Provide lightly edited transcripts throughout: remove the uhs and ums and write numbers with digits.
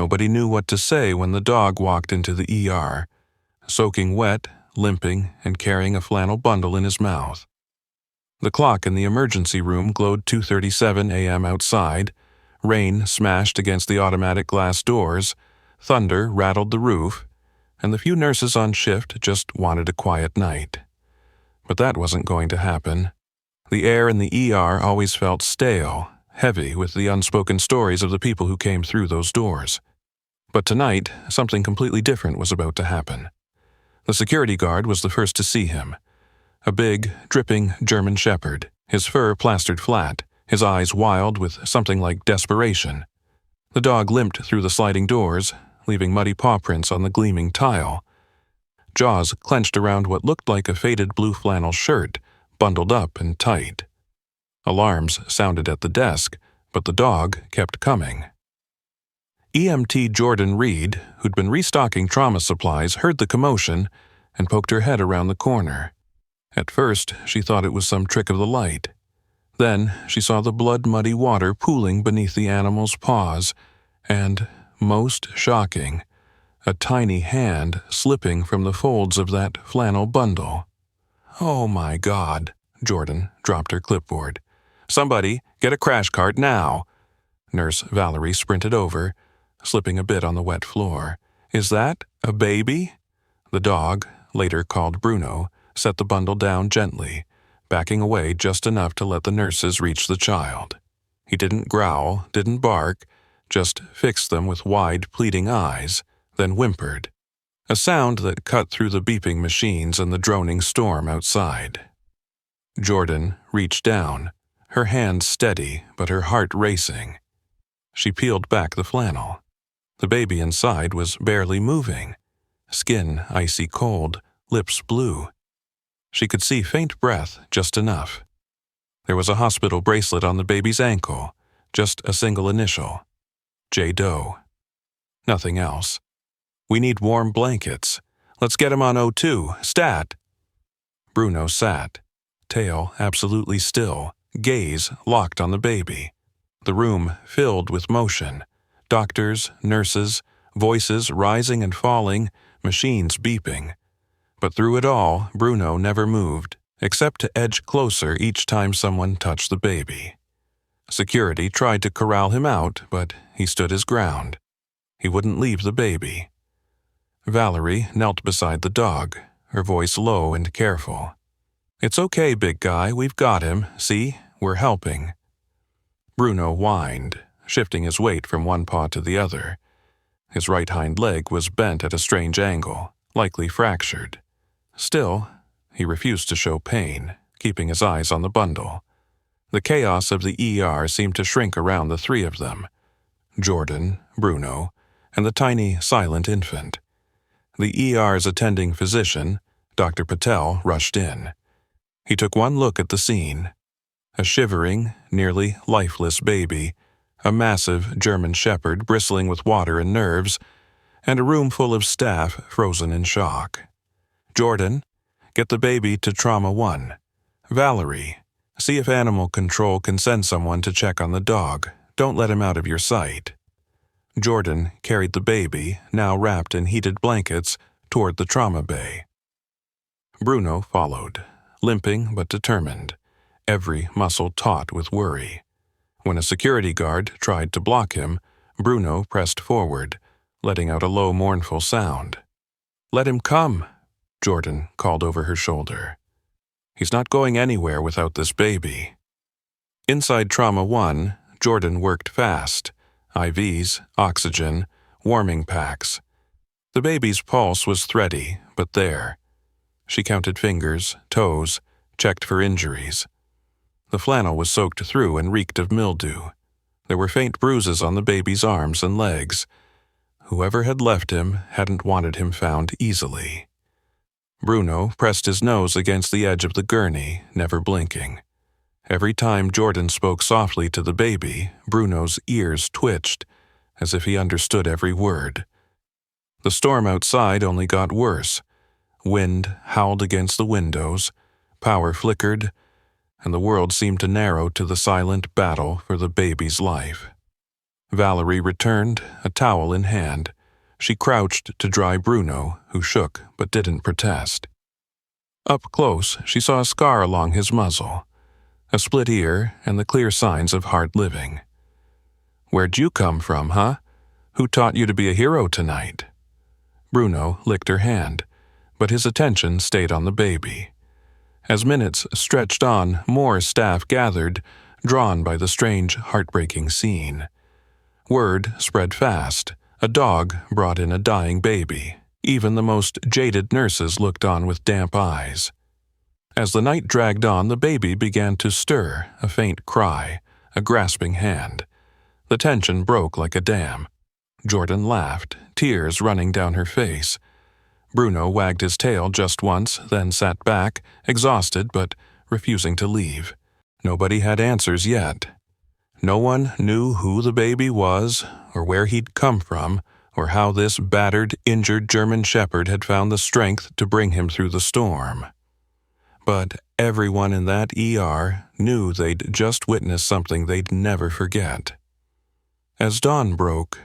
Nobody knew what to say when the dog walked into the ER, soaking wet, limping, and carrying a flannel bundle in his mouth. The clock in the emergency room glowed 2:37 a.m. outside, rain smashed against the automatic glass doors, thunder rattled the roof, and the few nurses on shift just wanted a quiet night. But that wasn't going to happen. The air in the ER always felt stale, heavy with the unspoken stories of the people who came through those doors. But tonight, something completely different was about to happen. The security guard was the first to see him. A big, dripping German shepherd, his fur plastered flat, his eyes wild with something like desperation. The dog limped through the sliding doors, leaving muddy paw prints on the gleaming tile. Jaws clenched around what looked like a faded blue flannel shirt, bundled up and tight. Alarms sounded at the desk, but the dog kept coming. EMT Jordan Reed, who'd been restocking trauma supplies, heard the commotion and poked her head around the corner. At first, she thought it was some trick of the light. Then she saw the blood-muddy water pooling beneath the animal's paws, and, most shocking, a tiny hand slipping from the folds of that flannel bundle. "Oh my God," Jordan dropped her clipboard. "Somebody, get a crash cart now." Nurse Valerie sprinted over, slipping a bit on the wet floor. "Is that a baby?" The dog, later called Bruno, set the bundle down gently, backing away just enough to let the nurses reach the child. He didn't growl, didn't bark, just fixed them with wide, pleading eyes, then whimpered, a sound that cut through the beeping machines and the droning storm outside. Jordan reached down, her hands steady but her heart racing. She peeled back the flannel. The baby inside was barely moving, skin icy cold, lips blue. She could see faint breath, just enough. There was a hospital bracelet on the baby's ankle, just a single initial. J. Doe. Nothing else. "We need warm blankets. Let's get him on O2. Stat." Bruno sat, tail absolutely still, gaze locked on the baby. The room filled with motion. Doctors, nurses, voices rising and falling, machines beeping. But through it all, Bruno never moved, except to edge closer each time someone touched the baby. Security tried to corral him out, but he stood his ground. He wouldn't leave the baby. Valerie knelt beside the dog, her voice low and careful. "It's okay, big guy, we've got him. See, we're helping." Bruno whined, shifting his weight from one paw to the other. His right hind leg was bent at a strange angle, likely fractured. Still, he refused to show pain, keeping his eyes on the bundle. The chaos of the ER seemed to shrink around the three of them: Jordan, Bruno, and the tiny, silent infant. The ER's attending physician, Dr. Patel, rushed in. He took one look at the scene. A shivering, nearly lifeless baby, a massive German shepherd bristling with water and nerves, and a room full of staff frozen in shock. "Jordan, get the baby to Trauma 1. Valerie, see if animal control can send someone to check on the dog. Don't let him out of your sight." Jordan carried the baby, now wrapped in heated blankets, toward the trauma bay. Bruno followed, limping but determined, every muscle taut with worry. When a security guard tried to block him, Bruno pressed forward, letting out a low, mournful sound. "Let him come," Jordan called over her shoulder. "He's not going anywhere without this baby." Inside Trauma 1, Jordan worked fast. IVs, oxygen, warming packs. The baby's pulse was thready, but there. She counted fingers, toes, checked for injuries. The flannel was soaked through and reeked of mildew. There were faint bruises on the baby's arms and legs. Whoever had left him hadn't wanted him found easily. Bruno pressed his nose against the edge of the gurney, never blinking. Every time Jordan spoke softly to the baby, Bruno's ears twitched, as if he understood every word. The storm outside only got worse. Wind howled against the windows, power flickered, and the world seemed to narrow to the silent battle for the baby's life. Valerie returned, a towel in hand. She crouched to dry Bruno, who shook but didn't protest. Up close, she saw a scar along his muzzle, a split ear, and the clear signs of hard living. "Where'd you come from, huh? Who taught you to be a hero tonight?" Bruno licked her hand, but his attention stayed on the baby. As minutes stretched on, more staff gathered, drawn by the strange, heartbreaking scene. Word spread fast. A dog brought in a dying baby. Even the most jaded nurses looked on with damp eyes. As the night dragged on, the baby began to stir, a faint cry, a grasping hand. The tension broke like a dam. Jordan laughed, tears running down her face. Bruno wagged his tail just once, then sat back, exhausted but refusing to leave. Nobody had answers yet. No one knew who the baby was, or where he'd come from, or how this battered, injured German shepherd had found the strength to bring him through the storm. But everyone in that ER knew they'd just witnessed something they'd never forget. As dawn broke,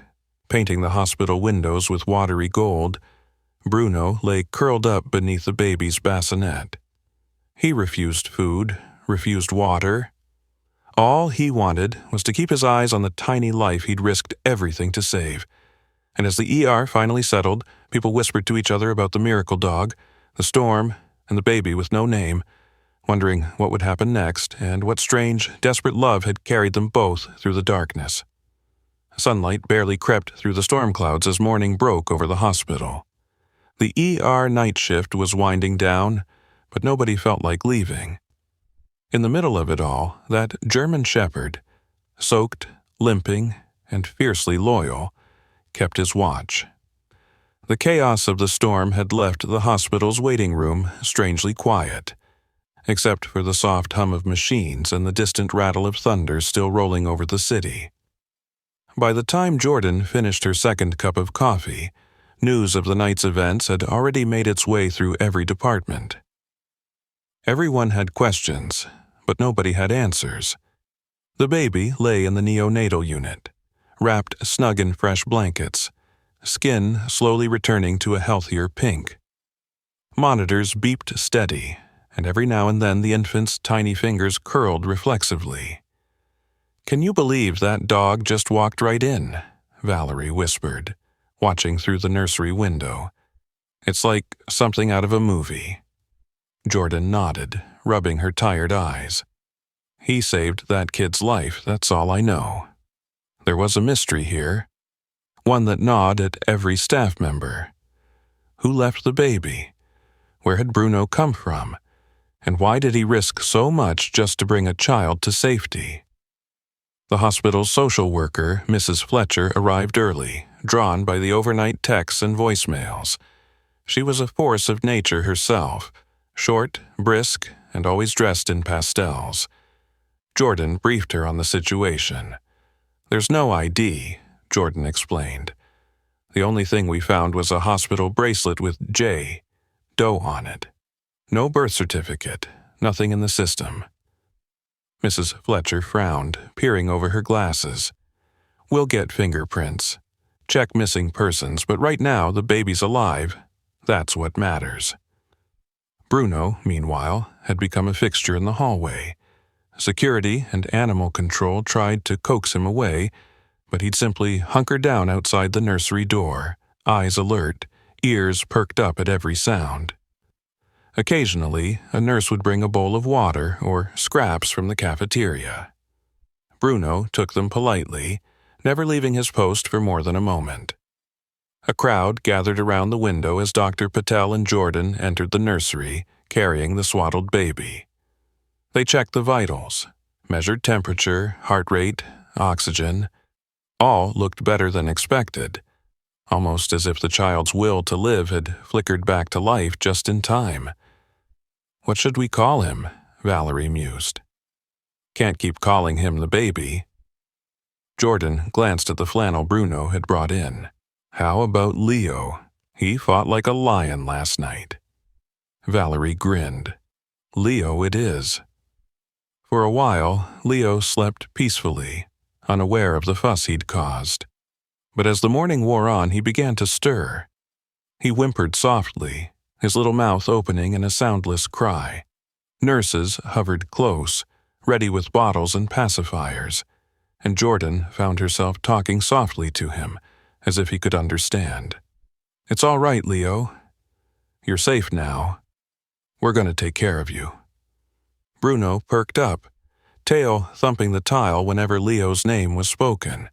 painting the hospital windows with watery gold, Bruno lay curled up beneath the baby's bassinet. He refused food, refused water. All he wanted was to keep his eyes on the tiny life he'd risked everything to save. And as the ER finally settled, people whispered to each other about the miracle dog, the storm, and the baby with no name, wondering what would happen next and what strange, desperate love had carried them both through the darkness. Sunlight barely crept through the storm clouds as morning broke over the hospital. The ER night shift was winding down, but nobody felt like leaving. In the middle of it all, that German shepherd, soaked, limping, and fiercely loyal, kept his watch. The chaos of the storm had left the hospital's waiting room strangely quiet, except for the soft hum of machines and the distant rattle of thunder still rolling over the city. By the time Jordan finished her second cup of coffee, news of the night's events had already made its way through every department. Everyone had questions, but nobody had answers. The baby lay in the neonatal unit, wrapped snug in fresh blankets, skin slowly returning to a healthier pink. Monitors beeped steady, and every now and then the infant's tiny fingers curled reflexively. "Can you believe that dog just walked right in?" Valerie whispered, watching through the nursery window. "It's like something out of a movie." Jordan nodded, rubbing her tired eyes. "He saved that kid's life, that's all I know." There was a mystery here, one that gnawed at every staff member. Who left the baby? Where had Bruno come from? And why did he risk so much just to bring a child to safety? The hospital's social worker, Mrs. Fletcher, arrived early, drawn by the overnight texts and voicemails. She was a force of nature herself, short, brisk, and always dressed in pastels. Jordan briefed her on the situation. "There's no ID," Jordan explained. "The only thing we found was a hospital bracelet with J. Doe on it. No birth certificate, nothing in the system." Mrs. Fletcher frowned, peering over her glasses. "We'll get fingerprints. Check missing persons, but right now the baby's alive. That's what matters." Bruno, meanwhile, had become a fixture in the hallway. Security and animal control tried to coax him away, but he'd simply hunker down outside the nursery door, eyes alert, ears perked up at every sound. Occasionally, a nurse would bring a bowl of water or scraps from the cafeteria. Bruno took them politely, never leaving his post for more than a moment. A crowd gathered around the window as Dr. Patel and Jordan entered the nursery, carrying the swaddled baby. They checked the vitals, measured temperature, heart rate, oxygen. All looked better than expected, almost as if the child's will to live had flickered back to life just in time. "What should we call him?" Valerie mused. "Can't keep calling him the baby." Jordan glanced at the flannel Bruno had brought in. "How about Leo? He fought like a lion last night." Valerie grinned. "Leo it is." For a while, Leo slept peacefully, unaware of the fuss he'd caused. But as the morning wore on, he began to stir. He whimpered softly, his little mouth opening in a soundless cry. Nurses hovered close, ready with bottles and pacifiers, and Jordan found herself talking softly to him, as if he could understand. "It's all right, Leo. You're safe now. We're going to take care of you." Bruno perked up, tail thumping the tile whenever Leo's name was spoken.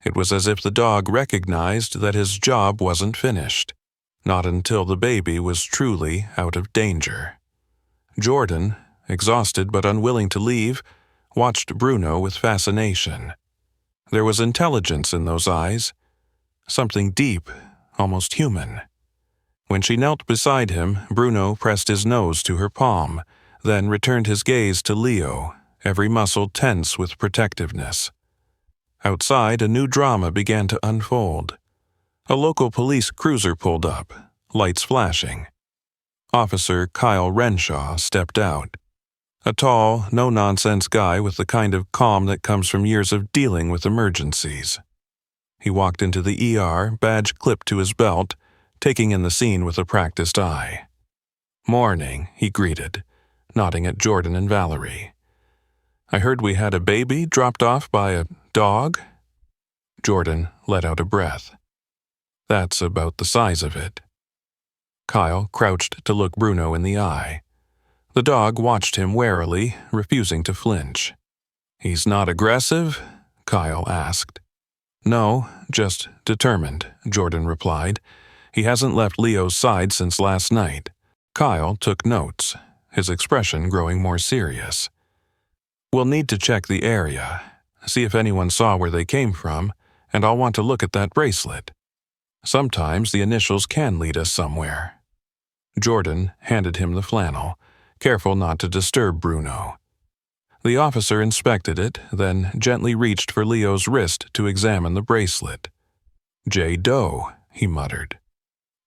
It was as if the dog recognized that his job wasn't finished, not until the baby was truly out of danger. Jordan, exhausted but unwilling to leave, watched Bruno with fascination. There was intelligence in those eyes, something deep, almost human. When she knelt beside him, Bruno pressed his nose to her palm, then returned his gaze to Leo, every muscle tense with protectiveness. Outside, a new drama began to unfold. A local police cruiser pulled up, lights flashing. Officer Kyle Renshaw stepped out. A tall, no-nonsense guy with the kind of calm that comes from years of dealing with emergencies. He walked into the ER, badge clipped to his belt, taking in the scene with a practiced eye. "Morning," he greeted, nodding at Jordan and Valerie. "I heard we had a baby dropped off by a dog?" Jordan let out a breath. "That's about the size of it." Kyle crouched to look Bruno in the eye. The dog watched him warily, refusing to flinch. "He's not aggressive?" Kyle asked. "No, just determined," Jordan replied. "He hasn't left Leo's side since last night." Kyle took notes, his expression growing more serious. "We'll need to check the area, see if anyone saw where they came from, and I'll want to look at that bracelet. Sometimes the initials can lead us somewhere." Jordan handed him the flannel, careful not to disturb Bruno. The officer inspected it, then gently reached for Leo's wrist to examine the bracelet. "J. Doe," he muttered.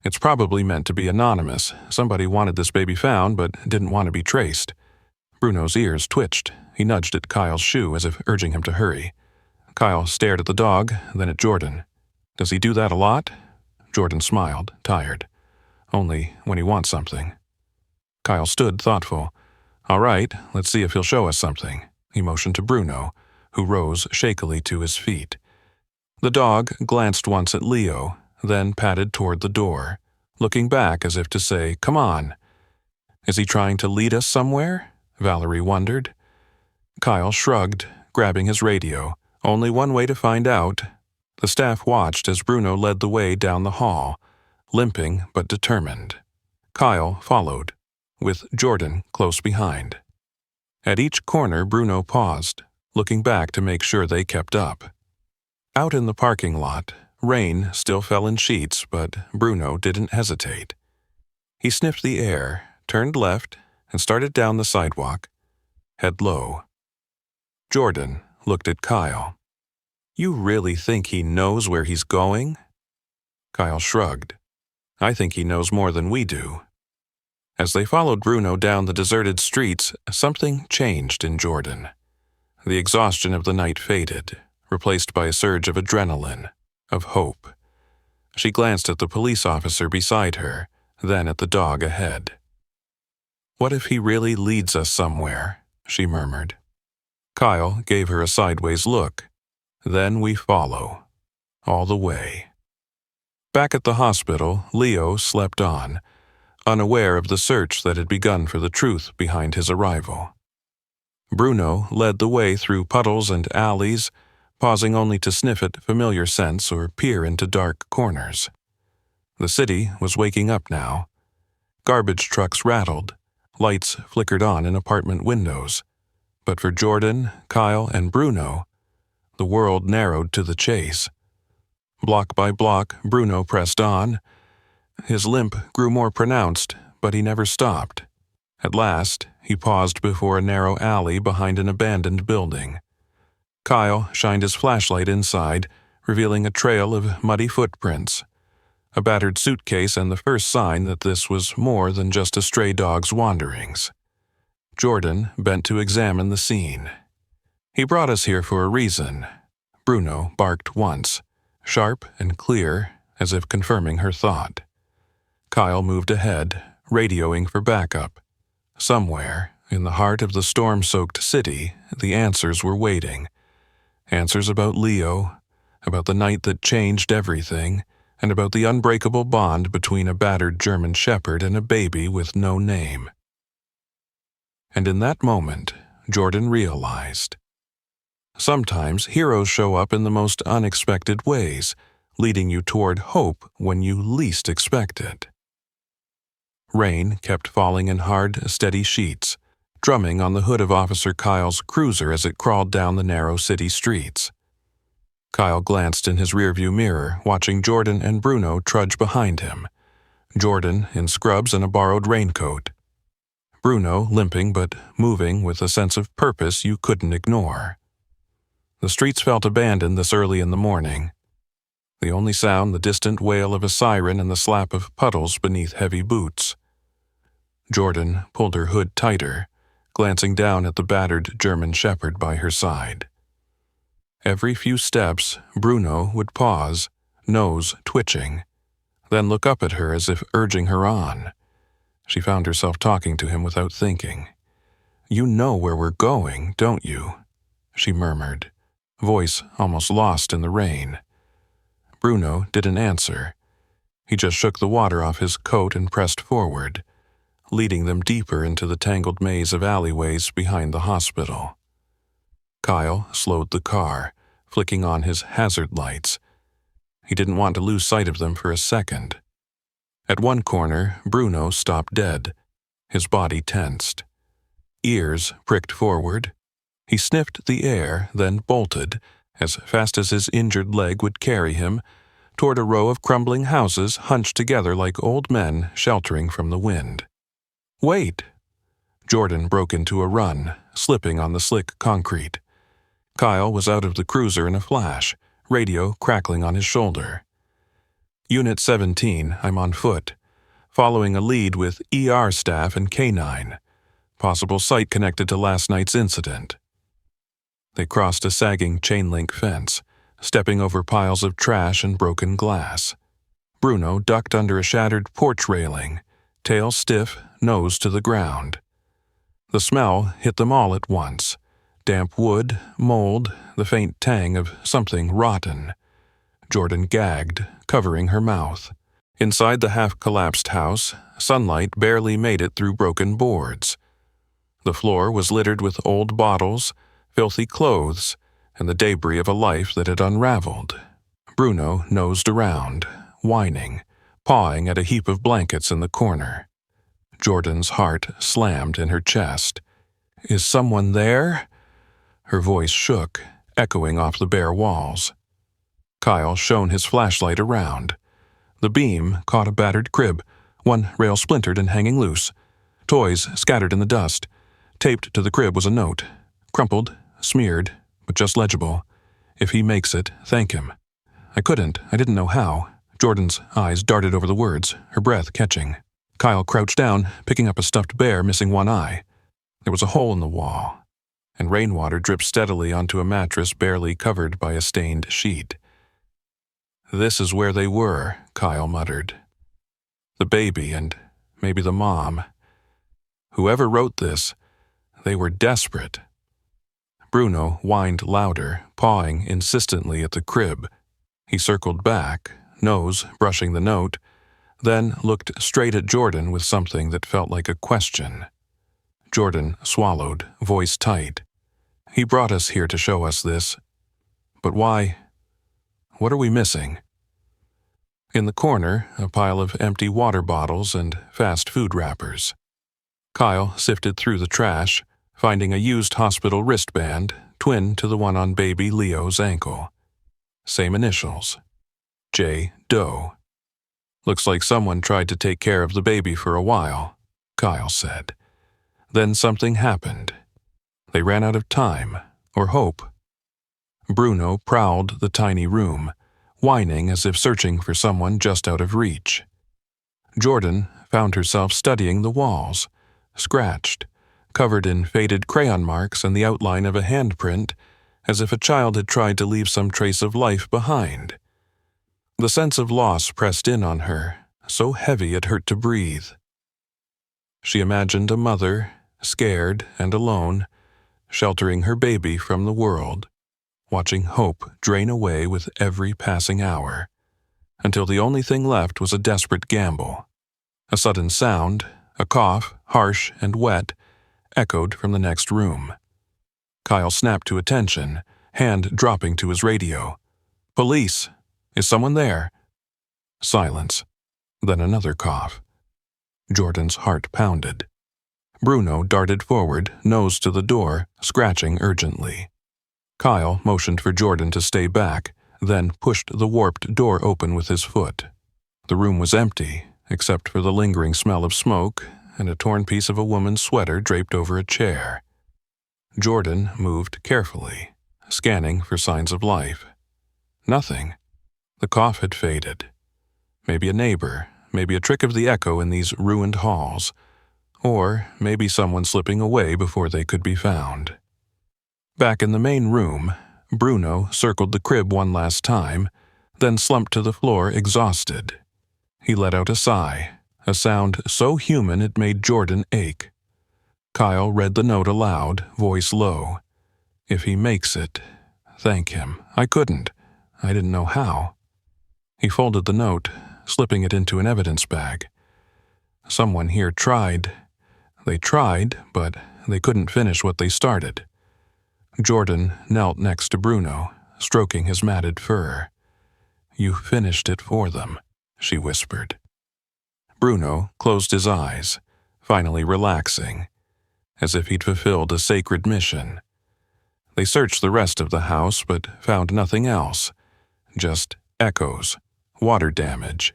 "It's probably meant to be anonymous. Somebody wanted this baby found but didn't want to be traced." Bruno's ears twitched. He nudged at Kyle's shoe as if urging him to hurry. Kyle stared at the dog, then at Jordan. "Does he do that a lot?" Jordan smiled, tired. "Only when he wants something." Kyle stood thoughtful. "All right, let's see if he'll show us something." He motioned to Bruno, who rose shakily to his feet. The dog glanced once at Leo, then padded toward the door, looking back as if to say, "Come on." "Is he trying to lead us somewhere?" Valerie wondered. Kyle shrugged, grabbing his radio. Only one way to find out. The staff watched as Bruno led the way down the hall, limping but determined. Kyle followed, with Jordan close behind. At each corner, Bruno paused, looking back to make sure they kept up. Out in the parking lot, rain still fell in sheets, but Bruno didn't hesitate. He sniffed the air, turned left, and started down the sidewalk, head low. Jordan looked at Kyle. "You really think he knows where he's going?" Kyle shrugged. "I think he knows more than we do." As they followed Bruno down the deserted streets, something changed in Jordan. The exhaustion of the night faded, replaced by a surge of adrenaline, of hope. She glanced at the police officer beside her, then at the dog ahead. "What if he really leads us somewhere?" she murmured. Kyle gave her a sideways look. "Then we follow. All the way." Back at the hospital, Leo slept on, unaware of the search that had begun for the truth behind his arrival. Bruno led the way through puddles and alleys, pausing only to sniff at familiar scents or peer into dark corners. The city was waking up now. Garbage trucks rattled, lights flickered on in apartment windows. But for Jordan, Kyle, and Bruno, the world narrowed to the chase. Block by block, Bruno pressed on. His limp grew more pronounced, but he never stopped. At last, he paused before a narrow alley behind an abandoned building. Kyle shined his flashlight inside, revealing a trail of muddy footprints, a battered suitcase, and the first sign that this was more than just a stray dog's wanderings. Jordan bent to examine the scene. "He brought us here for a reason," Bruno barked once, sharp and clear, as if confirming her thought. Kyle moved ahead, radioing for backup. Somewhere, in the heart of the storm-soaked city, the answers were waiting. Answers about Leo, about the night that changed everything, and about the unbreakable bond between a battered German shepherd and a baby with no name. And in that moment, Jordan realized. Sometimes heroes show up in the most unexpected ways, leading you toward hope when you least expect it. Rain kept falling in hard, steady sheets, drumming on the hood of Officer Kyle's cruiser as it crawled down the narrow city streets. Kyle glanced in his rearview mirror, watching Jordan and Bruno trudge behind him. Jordan in scrubs and a borrowed raincoat. Bruno limping but moving with a sense of purpose you couldn't ignore. The streets felt abandoned this early in the morning. The only sound the distant wail of a siren and the slap of puddles beneath heavy boots. Jordan pulled her hood tighter, glancing down at the battered German shepherd by her side. Every few steps, Bruno would pause, nose twitching, then look up at her as if urging her on. She found herself talking to him without thinking. "You know where we're going, don't you?" she murmured, voice almost lost in the rain. Bruno didn't answer. He just shook the water off his coat and pressed forward, leading them deeper into the tangled maze of alleyways behind the hospital. Kyle slowed the car, flicking on his hazard lights. He didn't want to lose sight of them for a second. At one corner, Bruno stopped dead, his body tensed. Ears pricked forward. He sniffed the air, then bolted, as fast as his injured leg would carry him, toward a row of crumbling houses hunched together like old men sheltering from the wind. "Wait!" Jordan broke into a run, slipping on the slick concrete. Kyle was out of the cruiser in a flash, radio crackling on his shoulder. "Unit 17, I'm on foot, following a lead with ER staff and K9. Possible site connected to last night's incident." They crossed a sagging chain-link fence, stepping over piles of trash and broken glass. Bruno ducked under a shattered porch railing, tail stiff, nose to the ground. The smell hit them all at once. Damp wood, mold, the faint tang of something rotten. Jordan gagged, covering her mouth. Inside the half-collapsed house, sunlight barely made it through broken boards. The floor was littered with old bottles, filthy clothes, and the debris of a life that had unraveled. Bruno nosed around, whining, pawing at a heap of blankets in the corner. Jordan's heart slammed in her chest. "Is someone there?" Her voice shook, echoing off the bare walls. Kyle shone his flashlight around. The beam caught a battered crib, one rail splintered and hanging loose. Toys scattered in the dust. Taped to the crib was a note. Crumpled, smeared, but just legible. "If he makes it, thank him." I didn't know how. Jordan's eyes darted over the words, her breath catching. Kyle crouched down, picking up a stuffed bear missing one eye. There was a hole in the wall, and rainwater dripped steadily onto a mattress barely covered by a stained sheet. "This is where they were," Kyle muttered. "The baby and maybe the mom. Whoever wrote this, they were desperate." Bruno whined louder, pawing insistently at the crib. He circled back, nose brushing the note, then looked straight at Jordan with something that felt like a question. Jordan swallowed, voice tight. "He brought us here to show us this. But why? What are we missing?" In the corner, a pile of empty water bottles and fast food wrappers. Kyle sifted through the trash, finding a used hospital wristband, twin to the one on baby Leo's ankle. Same initials. J. Doe. "Looks like someone tried to take care of the baby for a while," Kyle said. Then something happened. They ran out of time, or hope. Bruno prowled the tiny room, whining as if searching for someone just out of reach. Jordan found herself studying the walls, scratched, covered in faded crayon marks and the outline of a handprint, as if a child had tried to leave some trace of life behind. The sense of loss pressed in on her, so heavy it hurt to breathe. She imagined a mother, scared and alone, sheltering her baby from the world, watching hope drain away with every passing hour, until the only thing left was a desperate gamble. A sudden sound, a cough, harsh and wet, echoed from the next room. Kyle snapped to attention, hand dropping to his radio. "Police! Is someone there?" Silence. Then another cough. Jordan's heart pounded. Bruno darted forward, nose to the door, scratching urgently. Kyle motioned for Jordan to stay back, then pushed the warped door open with his foot. The room was empty, except for the lingering smell of smoke and a torn piece of a woman's sweater draped over a chair. Jordan moved carefully, scanning for signs of life. Nothing. The cough had faded. Maybe a neighbor, maybe a trick of the echo in these ruined halls, or maybe someone slipping away before they could be found. Back in the main room, Bruno circled the crib one last time, then slumped to the floor exhausted. He let out a sigh, a sound so human it made Jordan ache. Kyle read the note aloud, voice low. "If he makes it, thank him. I couldn't. I didn't know how." He folded the note, slipping it into an evidence bag. Someone here tried. They tried, but they couldn't finish what they started. Jordan knelt next to Bruno, stroking his matted fur. "You finished it for them," she whispered. Bruno closed his eyes, finally relaxing, as if he'd fulfilled a sacred mission. They searched the rest of the house but found nothing else, just echoes, water damage,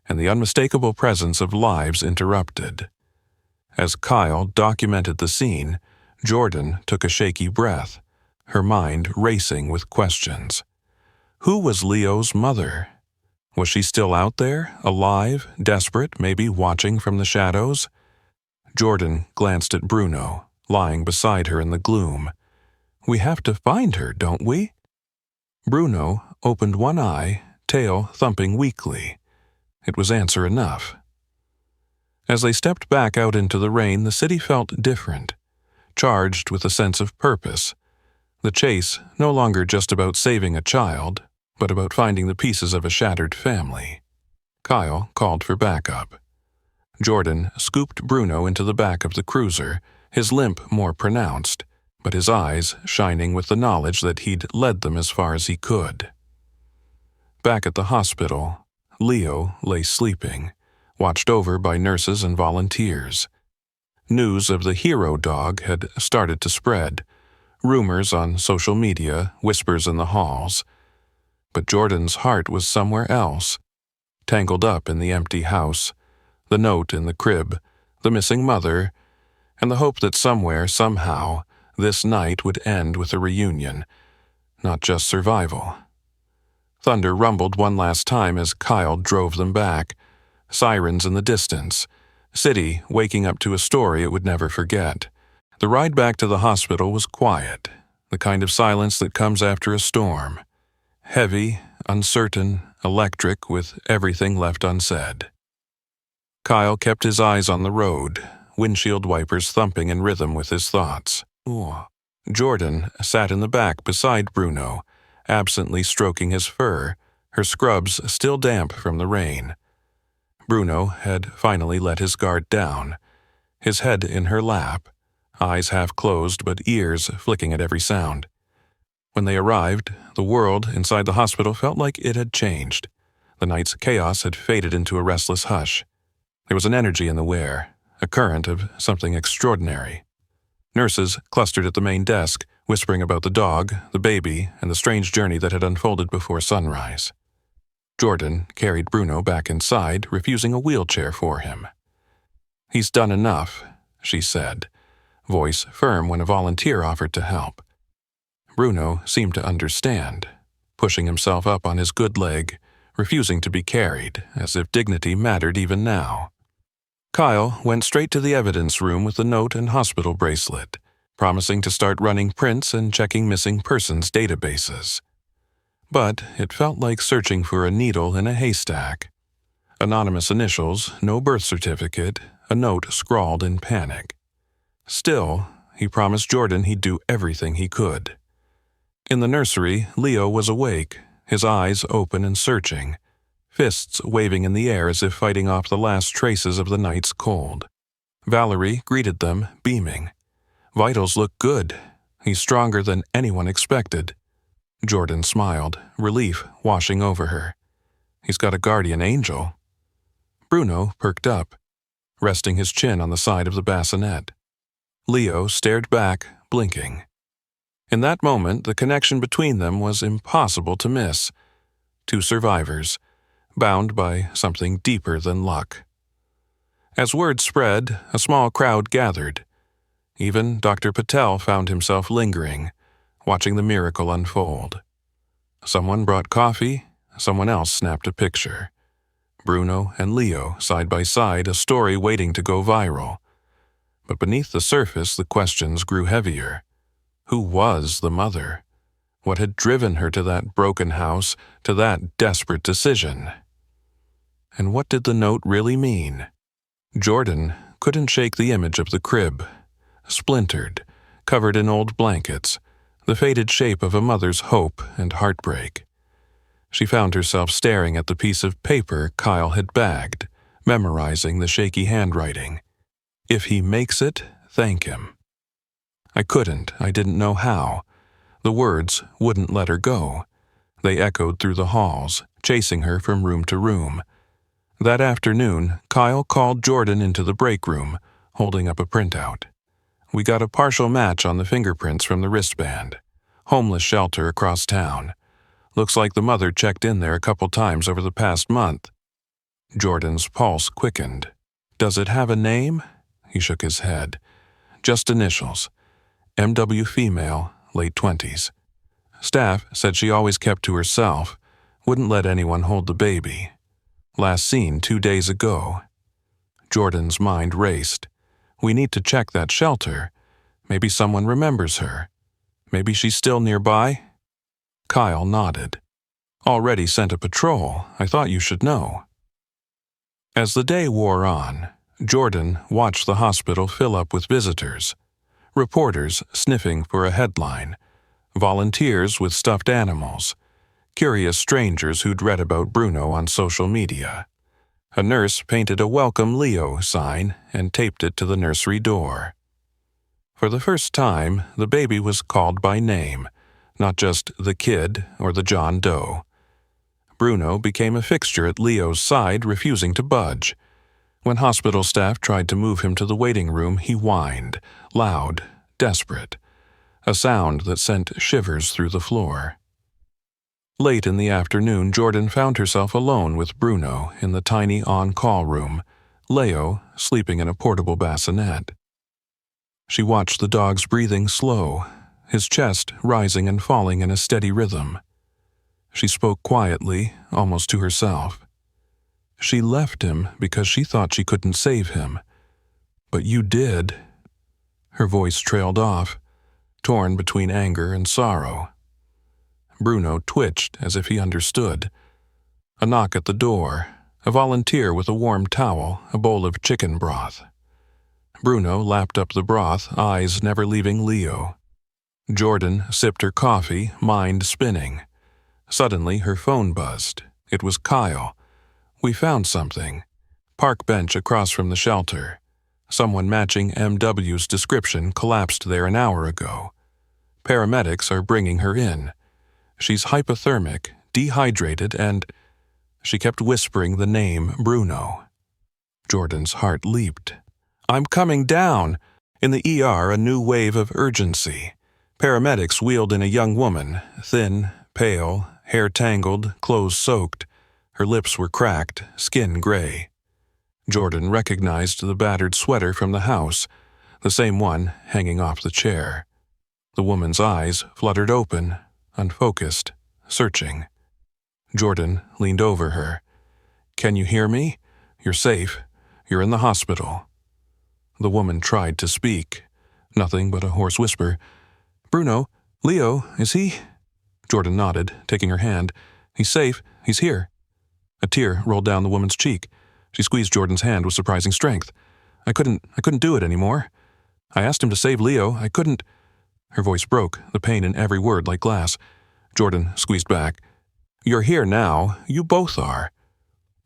and the unmistakable presence of lives interrupted. As Kyle documented the scene, Jordan took a shaky breath, her mind racing with questions. Who was Leo's mother? Was she still out there, alive, desperate, maybe watching from the shadows? Jordan glanced at Bruno, lying beside her in the gloom. "We have to find her, don't we?" Bruno opened one eye, tail thumping weakly. It was answer enough. As they stepped back out into the rain, the city felt different, charged with a sense of purpose. The chase no longer just about saving a child, but about finding the pieces of a shattered family. Kyle called for backup. Jordan scooped Bruno into the back of the cruiser, his limp more pronounced, but his eyes shining with the knowledge that he'd led them as far as he could. Back at the hospital, Leo lay sleeping, watched over by nurses and volunteers. News of the hero dog had started to spread, rumors on social media, whispers in the halls. But Jordan's heart was somewhere else, tangled up in the empty house, the note in the crib, the missing mother, and the hope that somewhere, somehow, this night would end with a reunion, not just survival. Thunder rumbled one last time as Kyle drove them back, sirens in the distance, city waking up to a story it would never forget. The ride back to the hospital was quiet, the kind of silence that comes after a storm. Heavy, uncertain, electric, with everything left unsaid. Kyle kept his eyes on the road, windshield wipers thumping in rhythm with his thoughts. Ooh. Jordan sat in the back beside Bruno, absently stroking his fur, her scrubs still damp from the rain. Bruno had finally let his guard down, his head in her lap, eyes half closed but ears flicking at every sound. When they arrived, the world inside the hospital felt like it had changed. The night's chaos had faded into a restless hush. There was an energy in the air, a current of something extraordinary. Nurses clustered at the main desk, whispering about the dog, the baby, and the strange journey that had unfolded before sunrise. Jordan carried Bruno back inside, refusing a wheelchair for him. "He's done enough," she said, voice firm when a volunteer offered to help. Bruno seemed to understand, pushing himself up on his good leg, refusing to be carried, as if dignity mattered even now. Kyle went straight to the evidence room with the note and hospital bracelet, promising to start running prints and checking missing persons databases. But it felt like searching for a needle in a haystack. Anonymous initials, no birth certificate, a note scrawled in panic. Still, he promised Jordan he'd do everything he could. In the nursery, Leo was awake, his eyes open and searching, fists waving in the air as if fighting off the last traces of the night's cold. Valerie greeted them, beaming. Vitals look good. He's stronger than anyone expected. Jordan smiled, relief washing over her. He's got a guardian angel. Bruno perked up, resting his chin on the side of the bassinet. Leo stared back, blinking. In that moment, the connection between them was impossible to miss. Two survivors, bound by something deeper than luck. As word spread, a small crowd gathered. Even Dr. Patel found himself lingering, watching the miracle unfold. Someone brought coffee, someone else snapped a picture. Bruno and Leo, side by side, a story waiting to go viral. But beneath the surface, the questions grew heavier. Who was the mother? What had driven her to that broken house, to that desperate decision? And what did the note really mean? Jordan couldn't shake the image of the crib, splintered, covered in old blankets, the faded shape of a mother's hope and heartbreak. She found herself staring at the piece of paper Kyle had bagged, memorizing the shaky handwriting. If he makes it, thank him. I didn't know how. The words wouldn't let her go. They echoed through the halls, chasing her from room to room. That afternoon, Kyle called Jordan into the break room, holding up a printout. We got a partial match on the fingerprints from the wristband. Homeless shelter across town. Looks like the mother checked in there a couple times over the past month. Jordan's pulse quickened. Does it have a name? He shook his head. Just initials. M.W. female, late 20s. Staff said she always kept to herself, wouldn't let anyone hold the baby. Last seen 2 days ago. Jordan's mind raced. We need to check that shelter. Maybe someone remembers her. Maybe she's still nearby? Kyle nodded. Already sent a patrol. I thought you should know. As the day wore on, Jordan watched the hospital fill up with visitors. Reporters sniffing for a headline. Volunteers with stuffed animals. Curious strangers who'd read about Bruno on social media. A nurse painted a Welcome Leo sign and taped it to the nursery door. For the first time, the baby was called by name, not just the kid or the John Doe. Bruno became a fixture at Leo's side, refusing to budge. When hospital staff tried to move him to the waiting room, he whined, loud, desperate, a sound that sent shivers through the floor. Late in the afternoon, Jordan found herself alone with Bruno in the tiny on-call room, Leo sleeping in a portable bassinet. She watched the dog's breathing slow, his chest rising and falling in a steady rhythm. She spoke quietly, almost to herself. She left him because she thought she couldn't save him. But you did. Her voice trailed off, torn between anger and sorrow. Bruno twitched as if he understood. A knock at the door, a volunteer with a warm towel, a bowl of chicken broth. Bruno lapped up the broth, eyes never leaving Leo. Jordan sipped her coffee, mind spinning. Suddenly, her phone buzzed. It was Kyle. We found something. Park bench across from the shelter. Someone matching M.W.'s description collapsed there an hour ago. Paramedics are bringing her in. She's hypothermic, dehydrated, and... She kept whispering the name Bruno. Jordan's heart leaped. I'm coming down! In the ER, a new wave of urgency. Paramedics wheeled in a young woman, thin, pale, hair tangled, clothes soaked. Her lips were cracked, skin gray. Jordan recognized the battered sweater from the house, the same one hanging off the chair. The woman's eyes fluttered open, unfocused, searching. Jordan leaned over her. Can you hear me? You're safe. You're in the hospital. The woman tried to speak. Nothing but a hoarse whisper. "Bruno, Leo, is he?" Jordan nodded, taking her hand. "He's safe. He's here." A tear rolled down the woman's cheek. She squeezed Jordan's hand with surprising strength. I couldn't do it anymore. I asked him to save Leo. I couldn't." Her voice broke, the pain in every word like glass. Jordan squeezed back. "You're here now. You both are."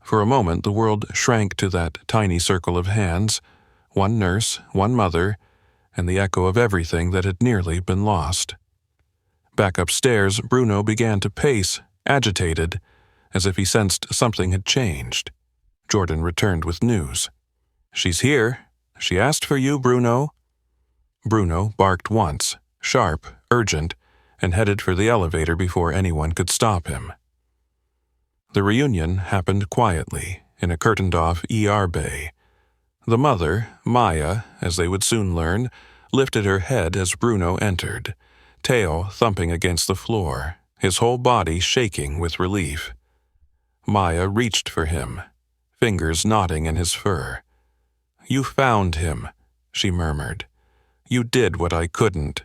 For a moment, the world shrank to that tiny circle of hands, one nurse, one mother, and the echo of everything that had nearly been lost. Back upstairs, Bruno began to pace, agitated, as if he sensed something had changed. Jordan returned with news. "She's here. She asked for you, Bruno." Bruno barked once, sharp, urgent, and headed for the elevator before anyone could stop him. The reunion happened quietly, in a curtained-off ER bay. The mother, Maya, as they would soon learn, lifted her head as Bruno entered, tail thumping against the floor, his whole body shaking with relief. Maya reached for him, fingers knotting in his fur. "You found him," she murmured. "You did what I couldn't."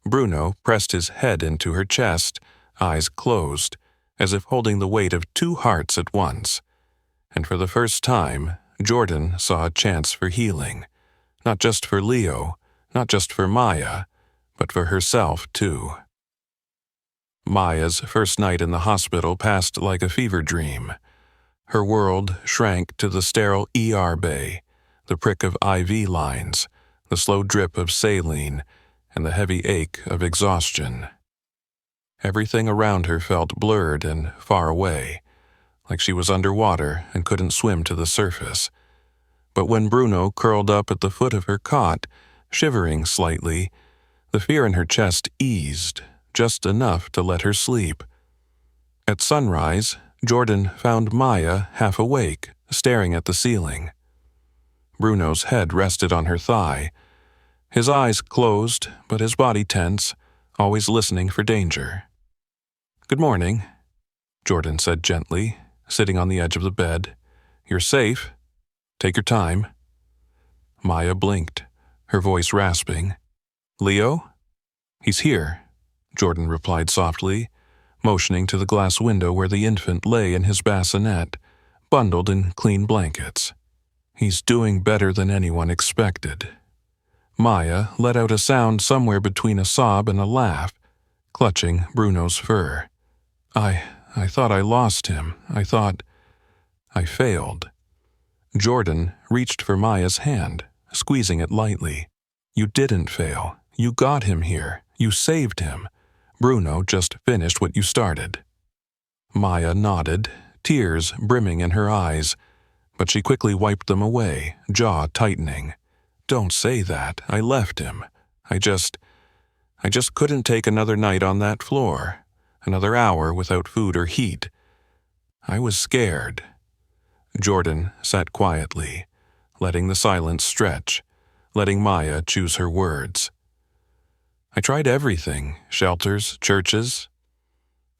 Bruno pressed his head into her chest, eyes closed, as if holding the weight of two hearts at once. And for the first time, Jordan saw a chance for healing. Not just for Leo, not just for Maya, but for herself, too. Maya's first night in the hospital passed like a fever dream. Her world shrank to the sterile ER bay, the prick of IV lines, the slow drip of saline, and the heavy ache of exhaustion. Everything around her felt blurred and far away, like she was underwater and couldn't swim to the surface. But when Bruno curled up at the foot of her cot, shivering slightly, the fear in her chest eased, just enough to let her sleep. At sunrise, Jordan found Maya half awake, staring at the ceiling. Bruno's head rested on her thigh, his eyes closed, but his body tense, always listening for danger. "Good morning," Jordan said gently, sitting on the edge of the bed. "You're safe. Take your time." Maya blinked, her voice rasping. "Leo?" "He's here," Jordan replied softly, motioning to the glass window where the infant lay in his bassinet, bundled in clean blankets. "He's doing better than anyone expected." Maya let out a sound somewhere between a sob and a laugh, clutching Bruno's fur. I thought I lost him. I thought I failed." Jordan reached for Maya's hand, squeezing it lightly. "You didn't fail. You got him here. You saved him. Bruno just finished what you started." Maya nodded, tears brimming in her eyes, but she quickly wiped them away, jaw tightening. "Don't say that. I left him. I just couldn't take another night on that floor, another hour without food or heat. I was scared." Jordan sat quietly, letting the silence stretch, letting Maya choose her words. "I tried everything, shelters, churches.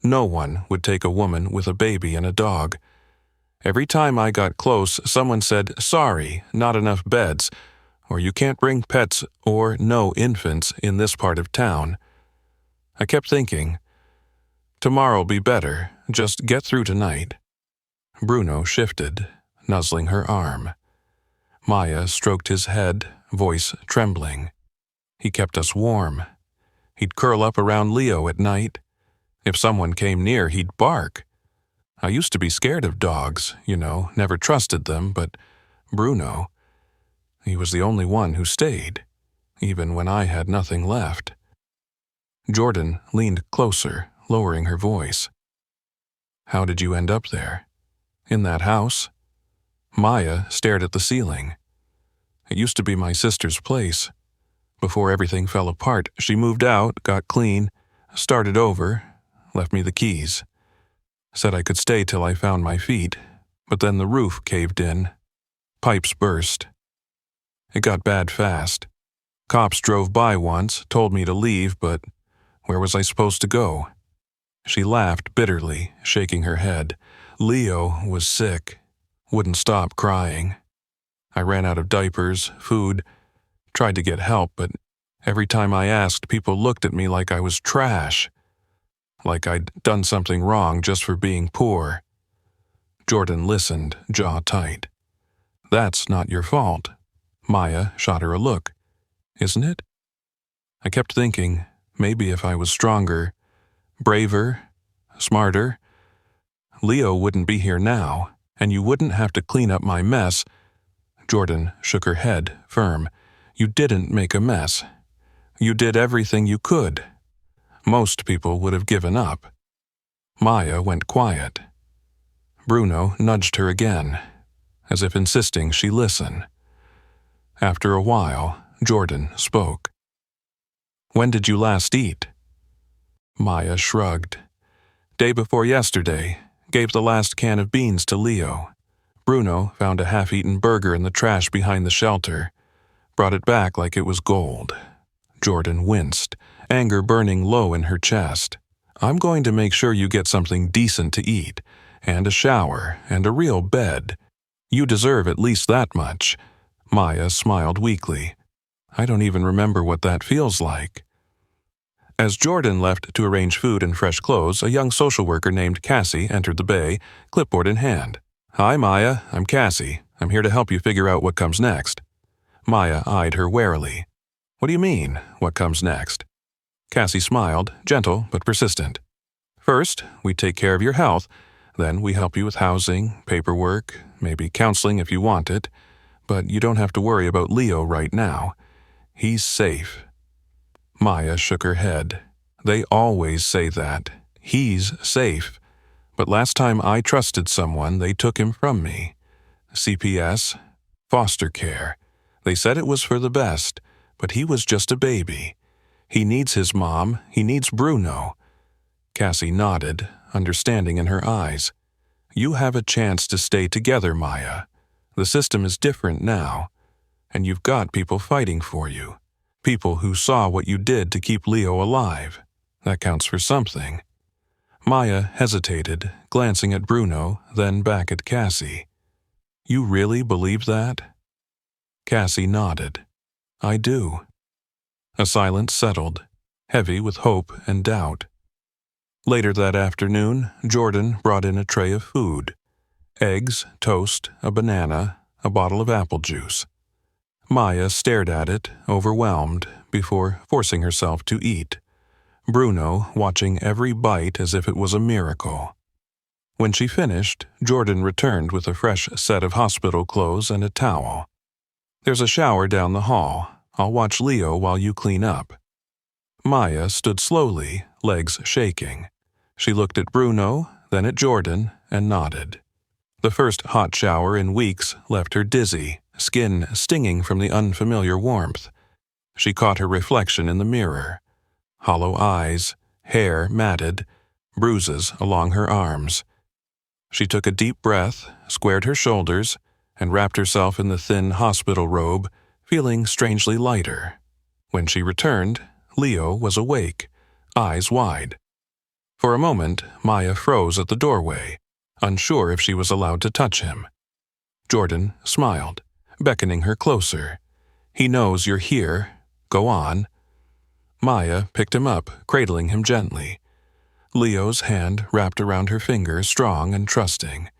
No one would take a woman with a baby and a dog. Every time I got close, someone said, 'Sorry, not enough beds,' or 'You can't bring pets or no infants in this part of town.' I kept thinking, tomorrow'll be better, just get through tonight." Bruno shifted, nuzzling her arm. Maya stroked his head, voice trembling. "He kept us warm. He'd curl up around Leo at night. If someone came near, he'd bark. I used to be scared of dogs, never trusted them, but Bruno, he was the only one who stayed, even when I had nothing left." Jordan leaned closer, lowering her voice. "How did you end up there? In that house?" Maya stared at the ceiling. "It used to be my sister's place. Before everything fell apart, she moved out, got clean, started over, left me the keys. Said I could stay till I found my feet, but then the roof caved in. Pipes burst. It got bad fast. Cops drove by once, told me to leave, but where was I supposed to go?" She laughed bitterly, shaking her head. "Leo was sick. Wouldn't stop crying. I ran out of diapers, food, tried to get help, but Every time I asked, people looked at me like I was trash, like I'd done something wrong just for being poor. Jordan listened, jaw tight. That's not your fault. Maya shot her a look. Isn't it? I kept thinking, maybe if I was stronger, braver, smarter, Leo wouldn't be here now, and you wouldn't have to clean up my mess. Jordan shook her head, firm. You didn't make a mess. You did everything you could. Most people would have given up. Maya went quiet. Bruno nudged her again, as if insisting she listen. After a while, Jordan spoke. When did you last eat? Maya shrugged. Day before yesterday, gave the last can of beans to Leo. Bruno found a half-eaten burger in the trash behind the shelter. Brought it back like it was gold. Jordan winced, anger burning low in her chest. I'm going to make sure you get something decent to eat, and a shower, and a real bed. You deserve at least that much. Maya smiled weakly. I don't even remember what that feels like. As Jordan left to arrange food and fresh clothes, a young social worker named Cassie entered the bay, clipboard in hand. Hi, Maya. I'm Cassie. I'm here to help you figure out what comes next. Maya eyed her warily. What do you mean, what comes next? Cassie smiled, gentle but persistent. First, we take care of your health. Then we help you with housing, paperwork, maybe counseling if you want it. But you don't have to worry about Leo right now. He's safe. Maya shook her head. They always say that. He's safe. But last time I trusted someone, they took him from me. CPS, foster care. They said it was for the best, but he was just a baby. He needs his mom. He needs Bruno. Cassie nodded, understanding in her eyes. You have a chance to stay together, Maya. The system is different now, and you've got people fighting for you. People who saw what you did to keep Leo alive. That counts for something. Maya hesitated, glancing at Bruno, then back at Cassie. You really believe that? Cassie nodded. I do. A silence settled, heavy with hope and doubt. Later that afternoon, Jordan brought in a tray of food. Eggs, toast, a banana, a bottle of apple juice. Maya stared at it, overwhelmed, before forcing herself to eat. Bruno watching every bite as if it was a miracle. When she finished, Jordan returned with a fresh set of hospital clothes and a towel. There's a shower down the hall. I'll watch Leo while you clean up. Maya stood slowly, legs shaking. She looked at Bruno, then at Jordan, and nodded. The first hot shower in weeks left her dizzy, skin stinging from the unfamiliar warmth. She caught her reflection in the mirror. Hollow eyes, hair matted, bruises along her arms. She took a deep breath, squared her shoulders, and wrapped herself in the thin hospital robe, feeling strangely lighter. When she returned, Leo was awake, eyes wide. For a moment, Maya froze at the doorway, unsure if she was allowed to touch him. Jordan smiled, beckoning her closer. He knows you're here. Go on. Maya picked him up, cradling him gently. Leo's hand wrapped around her finger, strong and trusting.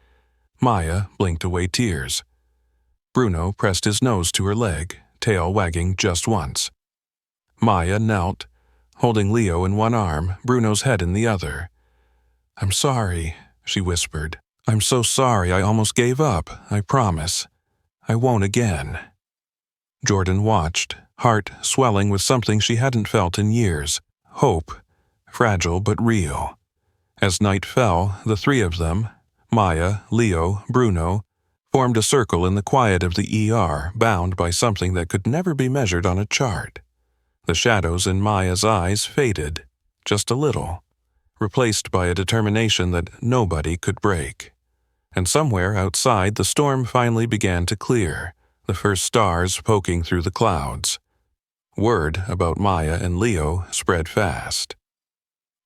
Maya blinked away tears. Bruno pressed his nose to her leg, tail wagging just once. Maya knelt, holding Leo in one arm, Bruno's head in the other. I'm sorry, she whispered. I'm so sorry I almost gave up, I promise. I won't again. Jordan watched, heart swelling with something she hadn't felt in years. Hope, fragile but real. As night fell, the three of them, Maya, Leo, Bruno, formed a circle in the quiet of the ER, bound by something that could never be measured on a chart. The shadows in Maya's eyes faded, just a little, replaced by a determination that nobody could break. And somewhere outside, the storm finally began to clear, the first stars poking through the clouds. Word about Maya and Leo spread fast.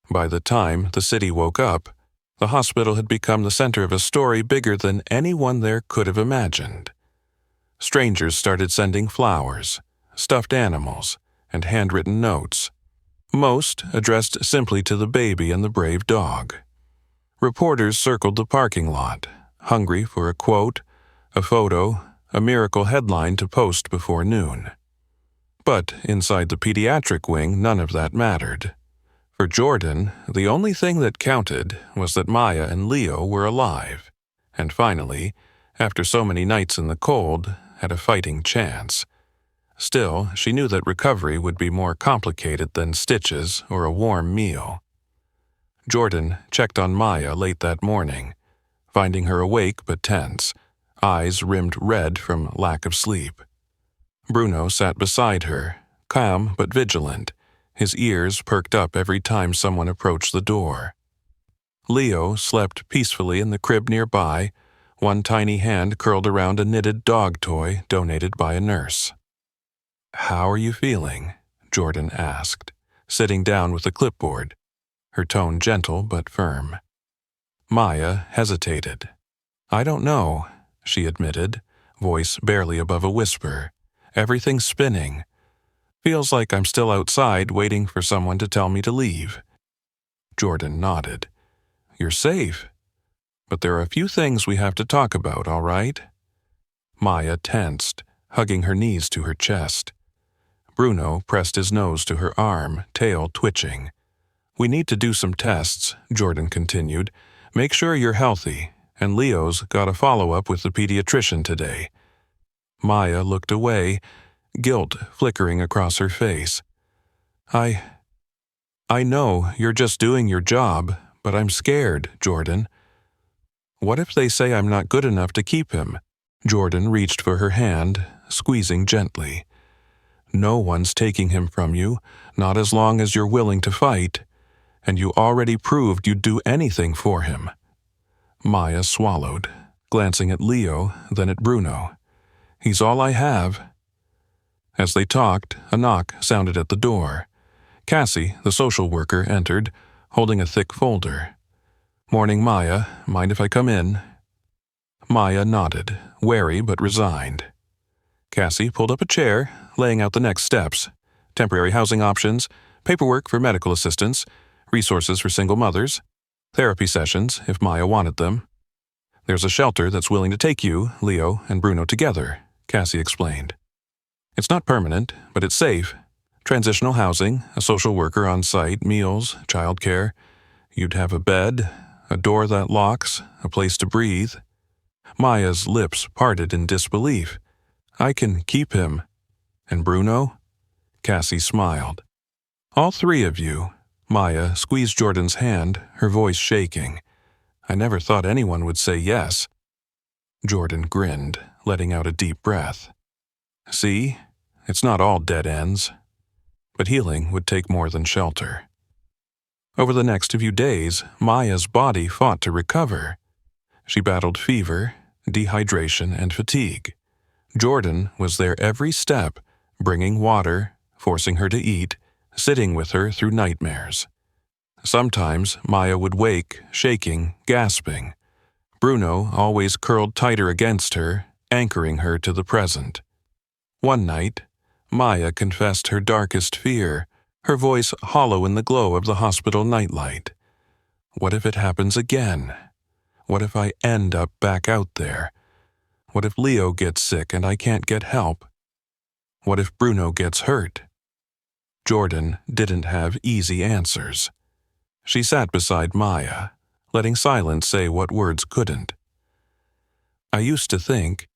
By the time the city woke up, the hospital had become the center of a story bigger than anyone there could have imagined. Strangers started sending flowers, stuffed animals, and handwritten notes, most addressed simply to the baby and the brave dog. Reporters circled the parking lot, hungry for a quote, a photo, a miracle headline to post before noon. But inside the pediatric wing, none of that mattered. For Jordan, the only thing that counted was that Maya and Leo were alive, and finally, after so many nights in the cold, had a fighting chance. Still, she knew that recovery would be more complicated than stitches or a warm meal. Jordan checked on Maya late that morning, finding her awake but tense, eyes rimmed red from lack of sleep. Bruno sat beside her, calm but vigilant, his ears perked up every time someone approached the door. Leo slept peacefully in the crib nearby, one tiny hand curled around a knitted dog toy donated by a nurse. "How are you feeling?" Jordan asked, sitting down with a clipboard, her tone gentle but firm. Maya hesitated. "I don't know," she admitted, voice barely above a whisper. "Everything's spinning. Feels like I'm still outside waiting for someone to tell me to leave." Jordan nodded. "You're safe. But there are a few things we have to talk about, all right?" Maya tensed, hugging her knees to her chest. Bruno pressed his nose to her arm, tail twitching. "We need to do some tests," Jordan continued. "Make sure you're healthy, and Leo's got a follow-up with the pediatrician today." Maya looked away, guilt flickering across her face. I know you're just doing your job, but I'm scared, Jordan." "What if they say I'm not good enough to keep him?" Jordan reached for her hand, squeezing gently. "No one's taking him from you, not as long as you're willing to fight, and you already proved you'd do anything for him." Maya swallowed, glancing at Leo, then at Bruno. "He's all I have." As they talked, a knock sounded at the door. Cassie, the social worker, entered, holding a thick folder. "Morning, Maya. Mind if I come in?" Maya nodded, wary but resigned. Cassie pulled up a chair, laying out the next steps: temporary housing options, paperwork for medical assistance, resources for single mothers, therapy sessions if Maya wanted them. "There's a shelter that's willing to take you, Leo, and Bruno together," Cassie explained. "It's not permanent, but it's safe. Transitional housing, a social worker on site, meals, childcare. You'd have a bed, a door that locks, a place to breathe." Maya's lips parted in disbelief. "I can keep him. And Bruno?" Cassie smiled. "All three of you." Maya squeezed Jordan's hand, her voice shaking. "I never thought anyone would say yes." Jordan grinned, letting out a deep breath. "See? It's not all dead ends." But healing would take more than shelter. Over the next few days, Maya's body fought to recover. She battled fever, dehydration, and fatigue. Jordan was there every step, bringing water, forcing her to eat, sitting with her through nightmares. Sometimes Maya would wake, shaking, gasping. Bruno always curled tighter against her, anchoring her to the present. One night, Maya confessed her darkest fear, her voice hollow in the glow of the hospital nightlight. "What if it happens again? What if I end up back out there? What if Leo gets sick and I can't get help? What if Bruno gets hurt?" Jordan didn't have easy answers. She sat beside Maya, letting silence say what words couldn't. "I used to think,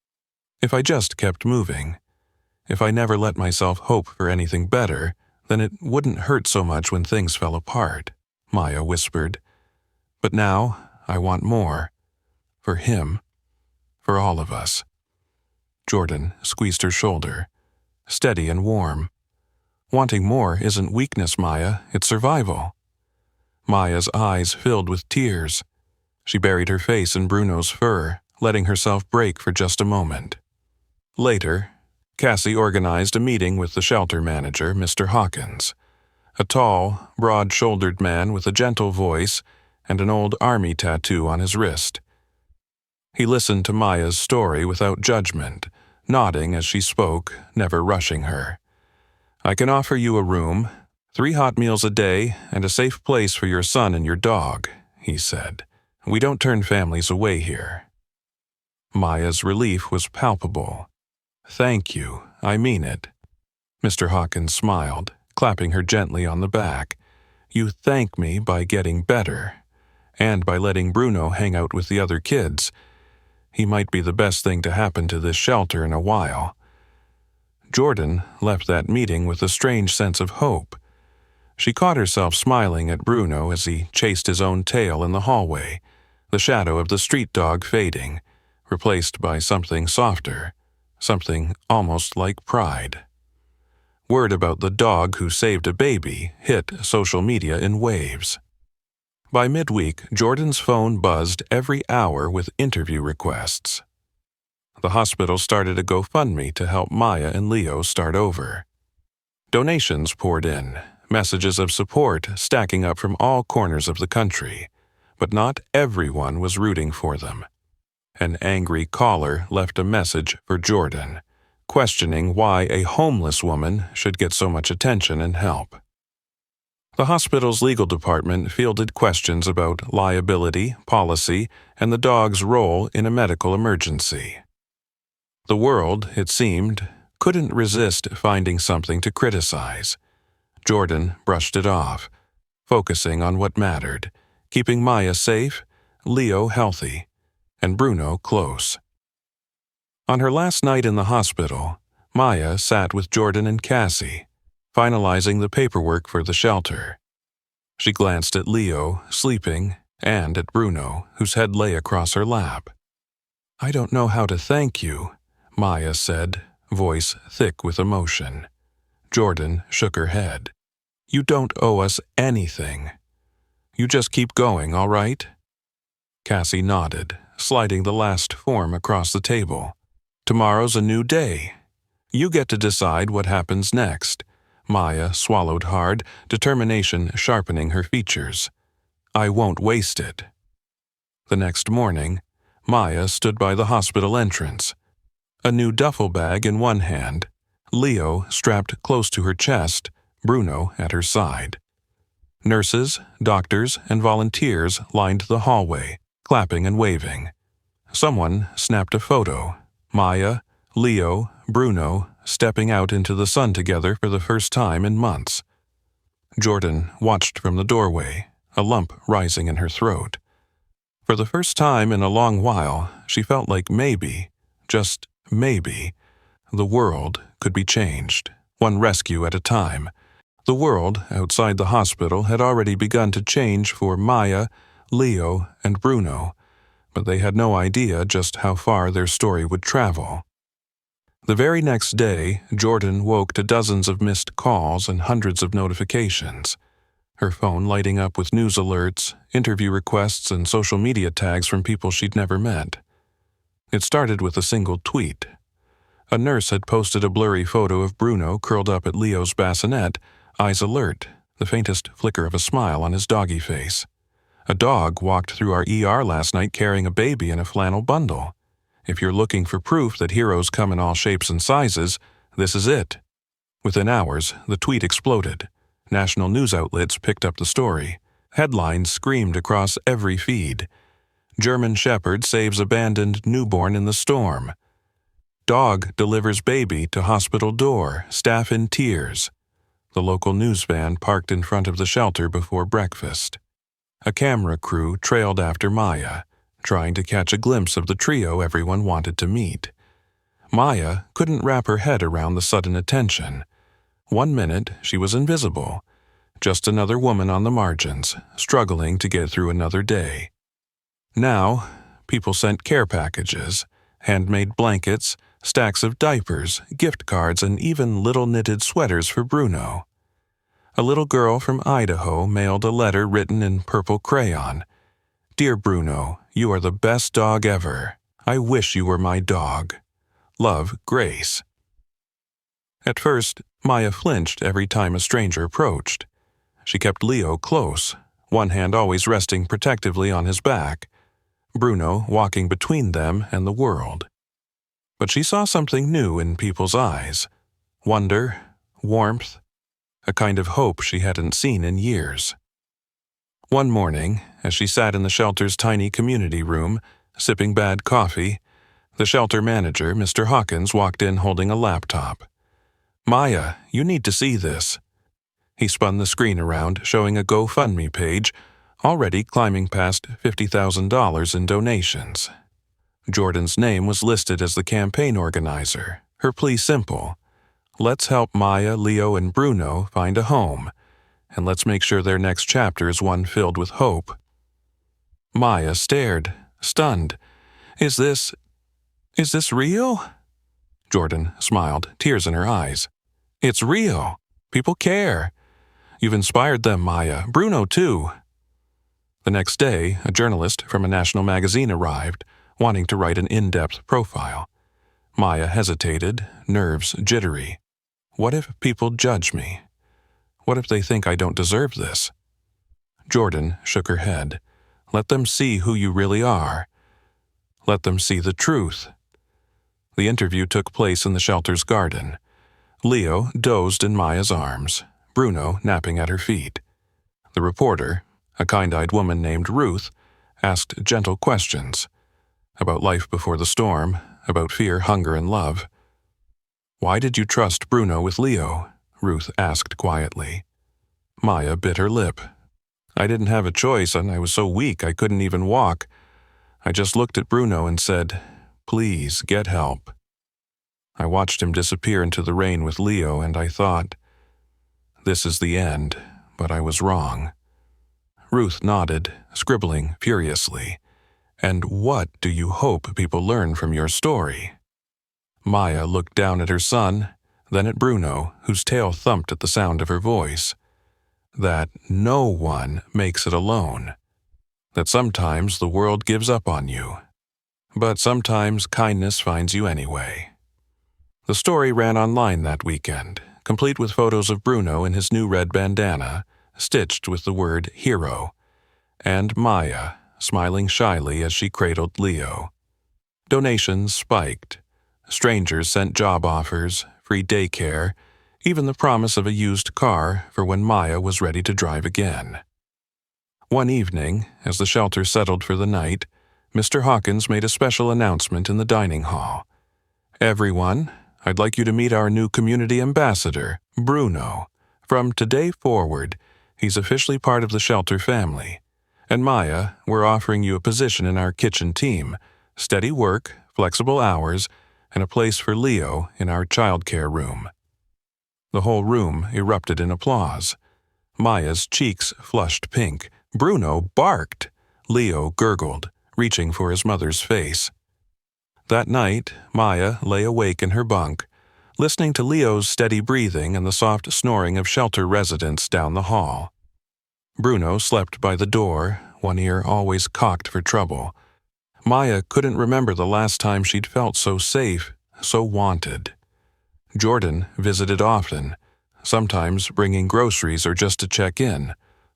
if I just kept moving, if I never let myself hope for anything better, then it wouldn't hurt so much when things fell apart," Maya whispered. "But now I want more. For him. For all of us." Jordan squeezed her shoulder, steady and warm. "Wanting more isn't weakness, Maya, it's survival." Maya's eyes filled with tears. She buried her face in Bruno's fur, letting herself break for just a moment. Later, Cassie organized a meeting with the shelter manager, Mr. Hawkins, a tall, broad-shouldered man with a gentle voice and an old army tattoo on his wrist. He listened to Maya's story without judgment, nodding as she spoke, never rushing her. I can offer you a room, 3 hot meals a day, and a safe place for your son and your dog, he said. We don't turn families away here. Maya's relief was palpable. Thank you, I mean it. Mr. Hawkins smiled, clapping her gently on the back. You thank me by getting better, and by letting Bruno hang out with the other kids. He might be the best thing to happen to this shelter in a while. Jordan left that meeting with a strange sense of hope. She caught herself smiling at Bruno as he chased his own tail in the hallway, the shadow of the street dog fading, replaced by something softer, something almost like pride. Word about the dog who saved a baby hit social media in waves. By midweek, Jordan's phone buzzed every hour with interview requests. The hospital started a GoFundMe to help Maya and Leo start over. Donations poured in, messages of support stacking up from all corners of the country, but not everyone was rooting for them. An angry caller left a message for Jordan, questioning why a homeless woman should get so much attention and help. The hospital's legal department fielded questions about liability, policy, and the dog's role in a medical emergency. The world, it seemed, couldn't resist finding something to criticize. Jordan brushed it off, focusing on what mattered, keeping Maya safe, Leo healthy, and Bruno close. On her last night in the hospital, Maya sat with Jordan and Cassie, finalizing the paperwork for the shelter. She glanced at Leo, sleeping, and at Bruno, whose head lay across her lap. I don't know how to thank you, Maya said, voice thick with emotion. Jordan shook her head. You don't owe us anything. You just keep going, all right? Cassie nodded, sliding the last form across the table. Tomorrow's a new day. You get to decide what happens next. Maya swallowed hard, determination sharpening her features. I won't waste it. The next morning, Maya stood by the hospital entrance, a new duffel bag in one hand, Leo strapped close to her chest, Bruno at her side. Nurses, doctors, and volunteers lined the hallway, clapping and waving. Someone snapped a photo. Maya, Leo, Bruno, stepping out into the sun together for the first time in months. Jordan watched from the doorway, a lump rising in her throat. For the first time in a long while, she felt like maybe, just maybe, the world could be changed, one rescue at a time. The world outside the hospital had already begun to change for Maya, Leo, and Bruno, but they had no idea just how far their story would travel. The very next day, Jordan woke to dozens of missed calls and hundreds of notifications, her phone lighting up with news alerts, interview requests, and social media tags from people she'd never met. It started with a single tweet. A nurse had posted a blurry photo of Bruno curled up at Leo's bassinet, eyes alert, the faintest flicker of a smile on his doggy face. A dog walked through our ER last night carrying a baby in a flannel bundle. If you're looking for proof that heroes come in all shapes and sizes, this is it. Within hours, the tweet exploded. National news outlets picked up the story. Headlines screamed across every feed. German Shepherd saves abandoned newborn in the storm. Dog delivers baby to hospital door, staff in tears. The local news van parked in front of the shelter before breakfast. A camera crew trailed after Maya, trying to catch a glimpse of the trio everyone wanted to meet. Maya couldn't wrap her head around the sudden attention. 1 minute, she was invisible, just another woman on the margins, struggling to get through another day. Now, people sent care packages, handmade blankets, stacks of diapers, gift cards, and even little knitted sweaters for Bruno. A little girl from Idaho mailed a letter written in purple crayon. Dear Bruno, you are the best dog ever. I wish you were my dog. Love, Grace. At first, Maya flinched every time a stranger approached. She kept Leo close, one hand always resting protectively on his back, Bruno walking between them and the world. But she saw something new in people's eyes. Wonder, warmth, a kind of hope she hadn't seen in years. One morning, as she sat in the shelter's tiny community room, sipping bad coffee, the shelter manager, Mr. Hawkins, walked in holding a laptop. "Maya, you need to see this." He spun the screen around, showing a GoFundMe page, already climbing past $50,000 in donations. Jordan's name was listed as the campaign organizer, her plea simple: let's help Maya, Leo, and Bruno find a home, and let's make sure their next chapter is one filled with hope. Maya stared, stunned. Is this real?" Jordan smiled, tears in her eyes. "It's real. People care. You've inspired them, Maya. Bruno, too." The next day, a journalist from a national magazine arrived, wanting to write an in-depth profile. Maya hesitated, nerves jittery. What if people judge me? What if they think I don't deserve this? Jordan shook her head. Let them see who you really are. Let them see the truth. The interview took place in the shelter's garden. Leo dozed in Maya's arms, Bruno napping at her feet. The reporter, a kind-eyed woman named Ruth, asked gentle questions about life before the storm, about fear, hunger, and love. "Why did you trust Bruno with Leo?" Ruth asked quietly. Maya bit her lip. "I didn't have a choice, and I was so weak I couldn't even walk. I just looked at Bruno and said, 'Please, get help.' I watched him disappear into the rain with Leo, and I thought, 'This is the end,' but I was wrong." Ruth nodded, scribbling furiously. "And what do you hope people learn from your story?" Maya looked down at her son, then at Bruno, whose tail thumped at the sound of her voice. That no one makes it alone. That sometimes the world gives up on you. But sometimes kindness finds you anyway. The story ran online that weekend, complete with photos of Bruno in his new red bandana, stitched with the word hero, and Maya, smiling shyly as she cradled Leo. Donations spiked. Strangers sent job offers, free daycare, even the promise of a used car for when Maya was ready to drive again. One evening, as the shelter settled for the night, Mr. Hawkins made a special announcement in the dining hall. "Everyone, I'd like you to meet our new community ambassador, Bruno. From today forward, he's officially part of the shelter family. And Maya, we're offering you a position in our kitchen team, steady work, flexible hours, and a place for Leo in our childcare room." The whole room erupted in applause. Maya's cheeks flushed pink. Bruno barked. Leo gurgled, reaching for his mother's face. That night, Maya lay awake in her bunk, listening to Leo's steady breathing and the soft snoring of shelter residents down the hall. Bruno slept by the door, one ear always cocked for trouble. Maya couldn't remember the last time she'd felt so safe, so wanted. Jordan visited often, sometimes bringing groceries or just to check in,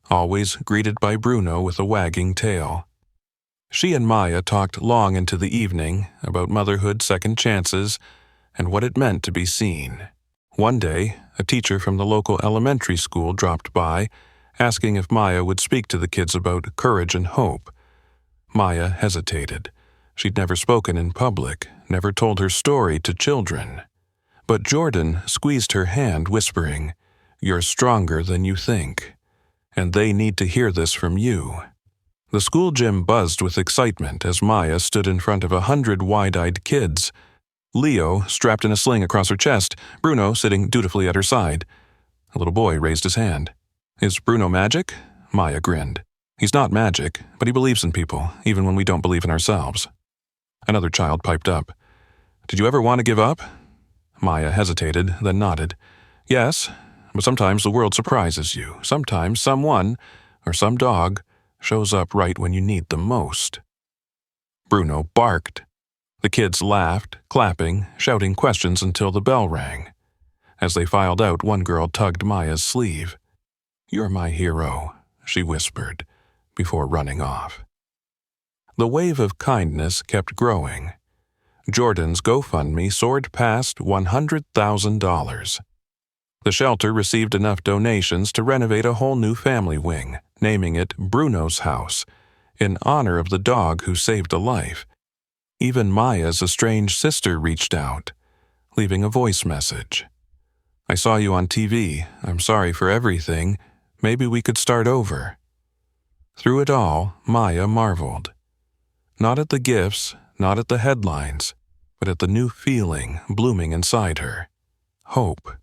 always greeted by Bruno with a wagging tail. She and Maya talked long into the evening about motherhood, second chances, and what it meant to be seen. One day, a teacher from the local elementary school dropped by, asking if Maya would speak to the kids about courage and hope. Maya hesitated. She'd never spoken in public, never told her story to children. But Jordan squeezed her hand, whispering, "You're stronger than you think. And they need to hear this from you." The school gym buzzed with excitement as Maya stood in front of 100 wide-eyed kids. Leo strapped in a sling across her chest, Bruno sitting dutifully at her side. A little boy raised his hand. "Is Bruno magic?" Maya grinned. "He's not magic, but he believes in people, even when we don't believe in ourselves." Another child piped up. "Did you ever want to give up?" Maya hesitated, then nodded. "Yes, but sometimes the world surprises you. Sometimes someone, or some dog, shows up right when you need them most." Bruno barked. The kids laughed, clapping, shouting questions until the bell rang. As they filed out, one girl tugged Maya's sleeve. "You're my hero," she whispered, before running off. The wave of kindness kept growing. Jordan's GoFundMe soared past $100,000. The shelter received enough donations to renovate a whole new family wing, naming it Bruno's house, in honor of the dog who saved a life. Even Maya's estranged sister reached out, leaving a voice message. "I saw you on TV. I'm sorry for everything. Maybe we could start over." Through it all, Maya marveled. Not at the gifts, not at the headlines, but at the new feeling blooming inside her. Hope.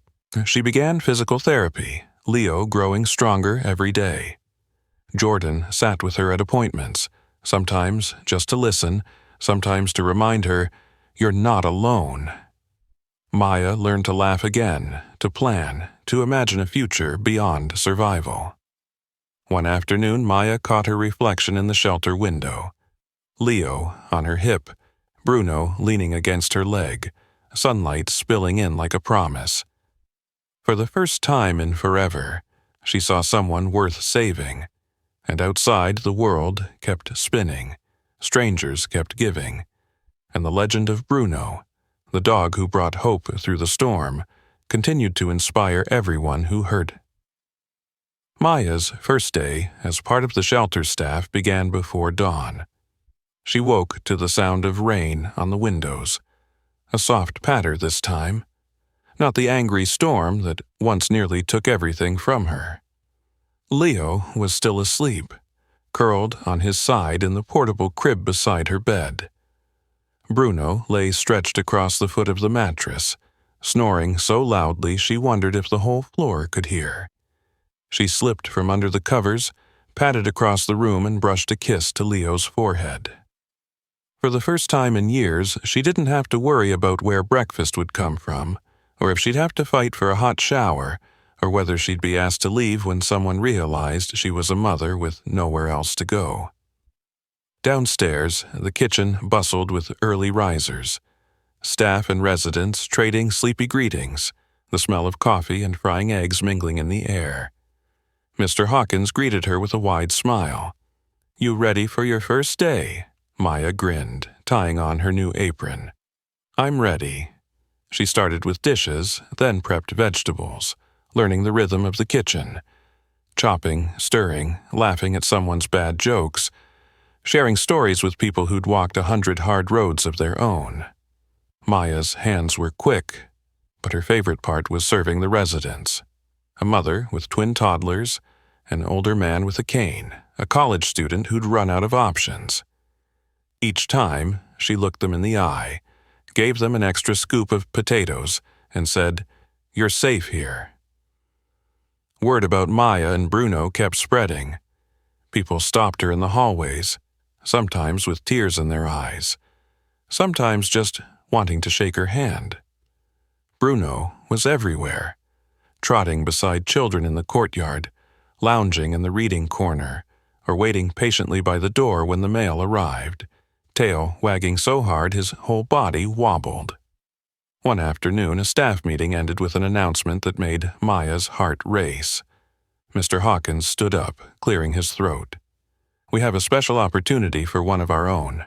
She began physical therapy, Leo growing stronger every day. Jordan sat with her at appointments, sometimes just to listen, sometimes to remind her, "You're not alone." Maya learned to laugh again, to plan, to imagine a future beyond survival. One afternoon, Maya caught her reflection in the shelter window. Leo on her hip, Bruno leaning against her leg, sunlight spilling in like a promise. For the first time in forever, she saw someone worth saving, and outside the world kept spinning, strangers kept giving, and the legend of Bruno, the dog who brought hope through the storm, continued to inspire everyone who heard. Maya's first day as part of the shelter staff began before dawn. She woke to the sound of rain on the windows, a soft patter this time, not the angry storm that once nearly took everything from her. Leo was still asleep, curled on his side in the portable crib beside her bed. Bruno lay stretched across the foot of the mattress, snoring so loudly she wondered if the whole floor could hear. She slipped from under the covers, padded across the room and brushed a kiss to Leo's forehead. For the first time in years, she didn't have to worry about where breakfast would come from, or if she'd have to fight for a hot shower, or whether she'd be asked to leave when someone realized she was a mother with nowhere else to go. Downstairs, the kitchen bustled with early risers, staff and residents trading sleepy greetings, the smell of coffee and frying eggs mingling in the air. Mr. Hawkins greeted her with a wide smile. "You ready for your first day?" Maya grinned, tying on her new apron. "I'm ready." She started with dishes, then prepped vegetables, learning the rhythm of the kitchen, chopping, stirring, laughing at someone's bad jokes, sharing stories with people who'd walked 100 hard roads of their own. Maya's hands were quick, but her favorite part was serving the residents. A mother with twin toddlers, an older man with a cane, a college student who'd run out of options. Each time, she looked them in the eye, gave them an extra scoop of potatoes, and said, "You're safe here." Word about Maya and Bruno kept spreading. People stopped her in the hallways, sometimes with tears in their eyes, sometimes just wanting to shake her hand. Bruno was everywhere, trotting beside children in the courtyard, lounging in the reading corner, or waiting patiently by the door when the mail arrived, tail wagging so hard his whole body wobbled. One afternoon, a staff meeting ended with an announcement that made Maya's heart race. Mr. Hawkins stood up, clearing his throat. "We have a special opportunity for one of our own.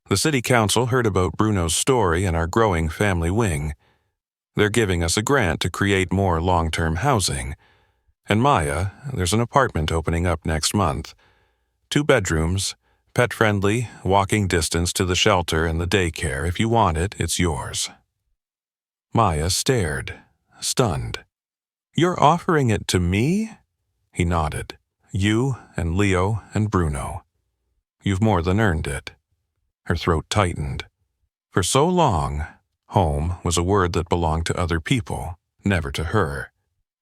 The city council heard about Bruno's story and our growing family wing. They're giving us a grant to create more long-term housing. And Maya, there's an apartment opening up next month. 2 bedrooms, pet-friendly, walking distance to the shelter and the daycare. If you want it, it's yours." Maya stared, stunned. "You're offering it to me?" He nodded. "You and Leo and Bruno. You've more than earned it." Her throat tightened. For so long, home was a word that belonged to other people, never to her.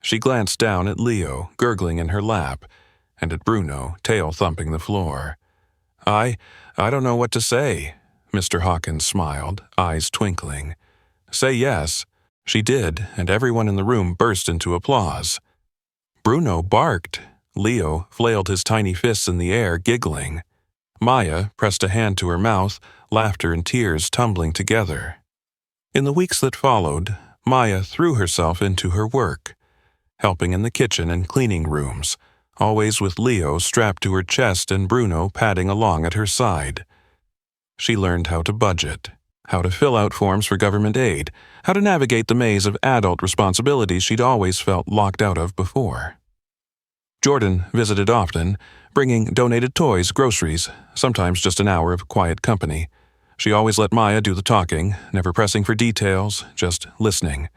She glanced down at Leo, gurgling in her lap, and at Bruno, tail thumping the floor. I don't know what to say," Mr. Hawkins smiled, eyes twinkling. "Say yes." She did, and everyone in the room burst into applause. Bruno barked. Leo flailed his tiny fists in the air, giggling. Maya pressed a hand to her mouth, laughter and tears tumbling together. In the weeks that followed, Maya threw herself into her work, helping in the kitchen and cleaning rooms, always with Leo strapped to her chest and Bruno padding along at her side. She learned how to budget, how to fill out forms for government aid, how to navigate the maze of adult responsibilities she'd always felt locked out of before. Jordan visited often, bringing donated toys, groceries, sometimes just an hour of quiet company. She always let Maya do the talking, never pressing for details, just listening.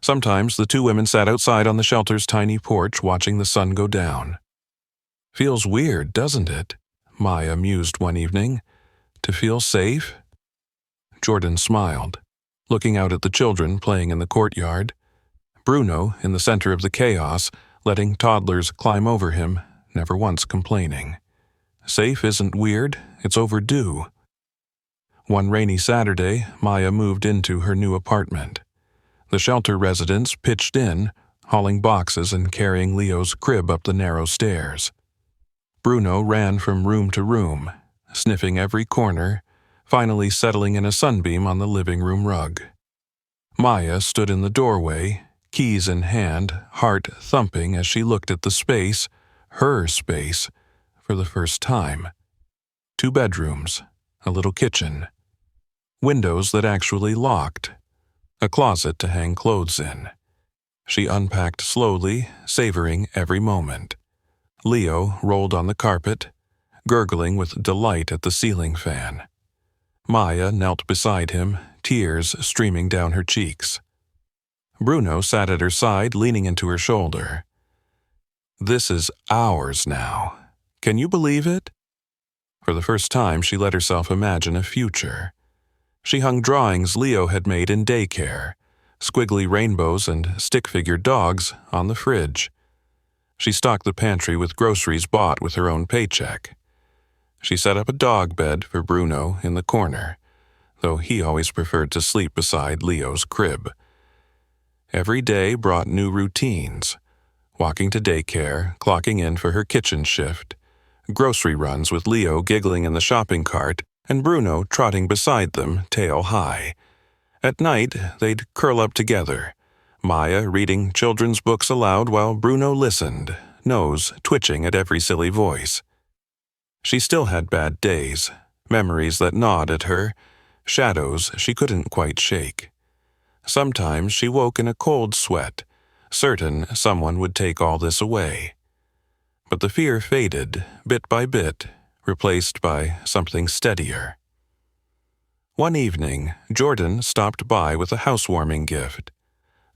Sometimes the two women sat outside on the shelter's tiny porch watching the sun go down. "Feels weird, doesn't it?" Maya mused one evening. "To feel safe?" Jordan smiled, looking out at the children playing in the courtyard. Bruno, in the center of the chaos, letting toddlers climb over him, never once complaining. Safe isn't weird, it's overdue. One rainy Saturday, Maya moved into her new apartment. The shelter residents pitched in, hauling boxes and carrying Leo's crib up the narrow stairs. Bruno ran from room to room, sniffing every corner, finally settling in a sunbeam on the living room rug. Maya stood in the doorway, keys in hand, heart thumping as she looked at the space, her space, for the first time. 2 bedrooms, a little kitchen, windows that actually locked, a closet to hang clothes in. She unpacked slowly, savoring every moment. Leo rolled on the carpet, gurgling with delight at the ceiling fan. Maya knelt beside him, tears streaming down her cheeks. Bruno sat at her side, leaning into her shoulder. "This is ours now. Can you believe it?" For the first time, she let herself imagine a future. She hung drawings Leo had made in daycare, squiggly rainbows and stick-figure dogs, on the fridge. She stocked the pantry with groceries bought with her own paycheck. She set up a dog bed for Bruno in the corner, though he always preferred to sleep beside Leo's crib. Every day brought new routines: walking to daycare, clocking in for her kitchen shift, grocery runs with Leo giggling in the shopping cart and Bruno trotting beside them, tail high. At night, they'd curl up together, Maya reading children's books aloud while Bruno listened, nose twitching at every silly voice. She still had bad days, memories that gnawed at her, shadows she couldn't quite shake. Sometimes she woke in a cold sweat, certain someone would take all this away. But the fear faded, bit by bit, replaced by something steadier. One evening, Jordan stopped by with a housewarming gift: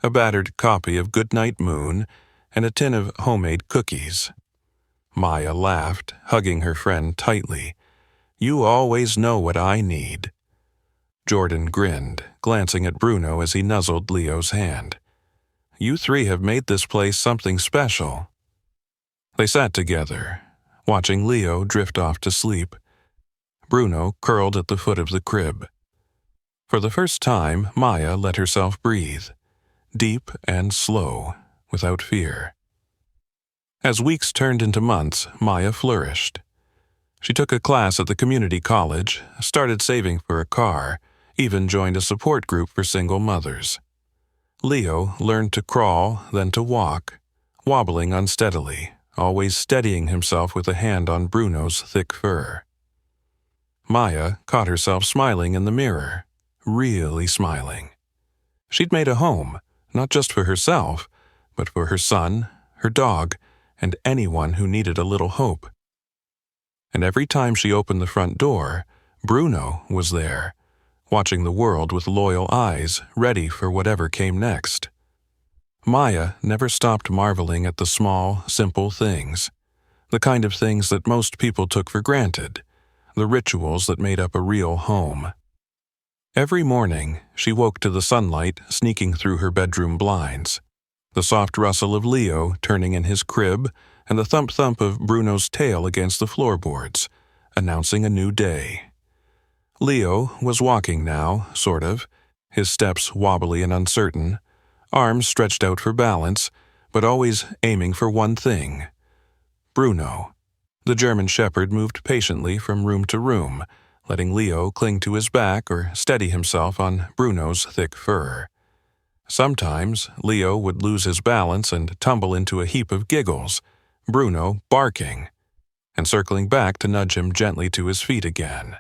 a battered copy of Goodnight Moon and a tin of homemade cookies. Maya laughed, hugging her friend tightly. "You always know what I need." Jordan grinned, glancing at Bruno as he nuzzled Leo's hand. "You 3 have made this place something special." They sat together, watching Leo drift off to sleep. Bruno curled at the foot of the crib. For the first time, Maya let herself breathe, deep and slow, without fear. As weeks turned into months, Maya flourished. She took a class at the community college, started saving for a car, even joined a support group for single mothers. Leo learned to crawl, then to walk, wobbling unsteadily, always steadying himself with a hand on Bruno's thick fur. Maya caught herself smiling in the mirror, really smiling. She'd made a home, not just for herself, but for her son, her dog, and anyone who needed a little hope. And every time she opened the front door, Bruno was there, watching the world with loyal eyes, ready for whatever came next. Maya never stopped marveling at the small, simple things, the kind of things that most people took for granted, the rituals that made up a real home. Every morning, she woke to the sunlight sneaking through her bedroom blinds, the soft rustle of Leo turning in his crib, and the thump-thump of Bruno's tail against the floorboards, announcing a new day. Leo was walking now, sort of, his steps wobbly and uncertain, arms stretched out for balance, but always aiming for one thing: Bruno. The German shepherd moved patiently from room to room, letting Leo cling to his back or steady himself on Bruno's thick fur. Sometimes Leo would lose his balance and tumble into a heap of giggles, Bruno barking, and circling back to nudge him gently to his feet again.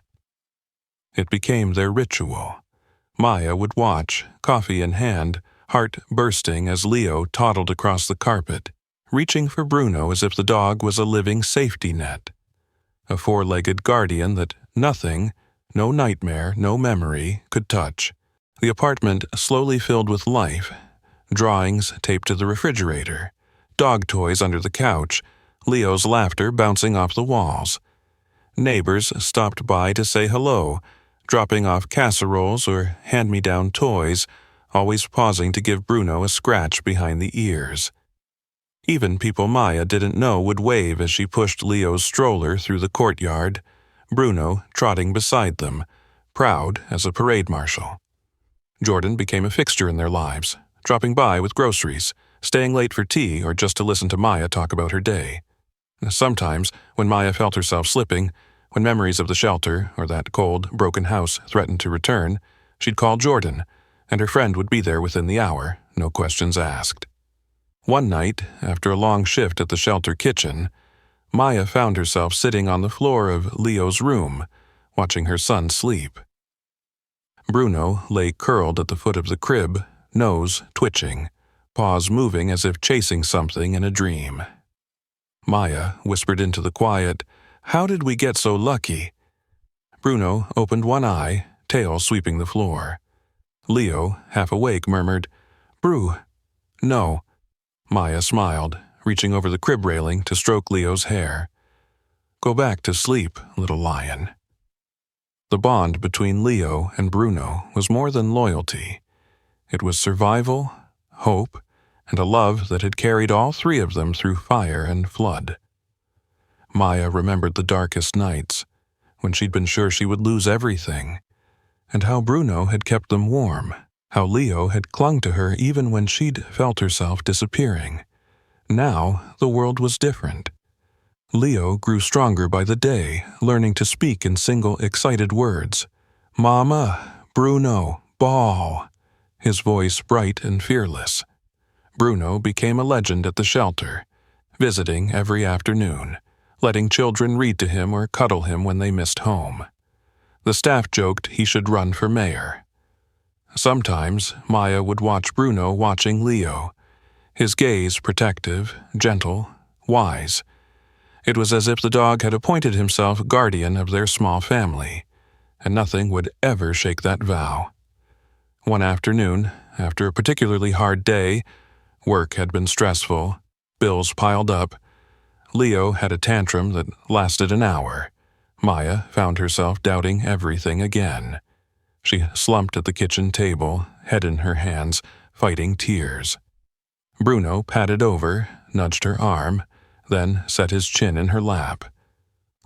It became their ritual, Maya would watch, coffee in hand, heart bursting as Leo toddled across the carpet, reaching for Bruno as if the dog was a living safety net. A four-legged guardian that nothing, no nightmare, no memory, could touch. The apartment slowly filled with life, drawings taped to the refrigerator, dog toys under the couch, Leo's laughter bouncing off the walls. Neighbors stopped by to say hello, dropping off casseroles or hand-me-down toys, always pausing to give Bruno a scratch behind the ears. Even people Maya didn't know would wave as she pushed Leo's stroller through the courtyard, Bruno trotting beside them, proud as a parade marshal. Jordan became a fixture in their lives, dropping by with groceries, staying late for tea or just to listen to Maya talk about her day. Sometimes, when Maya felt herself slipping, when memories of the shelter or that cold, broken house threatened to return, she'd call Jordan, and her friend would be there within the hour, no questions asked. One night, after a long shift at the shelter kitchen, Maya found herself sitting on the floor of Leo's room, watching her son sleep. Bruno lay curled at the foot of the crib, nose twitching, paws moving as if chasing something in a dream. Maya whispered into the quiet, "How did we get so lucky?" Bruno opened one eye, tail sweeping the floor. Leo, half awake, murmured, "Bru, no." Maya smiled, reaching over the crib railing to stroke Leo's hair. "Go back to sleep, little lion." The bond between Leo and Bruno was more than loyalty. It was survival, hope, and a love that had carried all three of them through fire and flood. Maya remembered the darkest nights, when she'd been sure she would lose everything, and how Bruno had kept them warm, how Leo had clung to her even when she'd felt herself disappearing. Now the world was different. Leo grew stronger by the day, learning to speak in single, excited words. "Mama, Bruno, ball," his voice bright and fearless. Bruno became a legend at the shelter, visiting every afternoon, letting children read to him or cuddle him when they missed home. The staff joked he should run for mayor. Sometimes Maya would watch Bruno watching Leo, his gaze protective, gentle, wise. It was as if the dog had appointed himself guardian of their small family, and nothing would ever shake that vow. One afternoon, after a particularly hard day, work had been stressful, bills piled up, Leo had a tantrum that lasted an hour. Maya found herself doubting everything again. She slumped at the kitchen table, head in her hands, fighting tears. Bruno patted over, nudged her arm, then set his chin in her lap.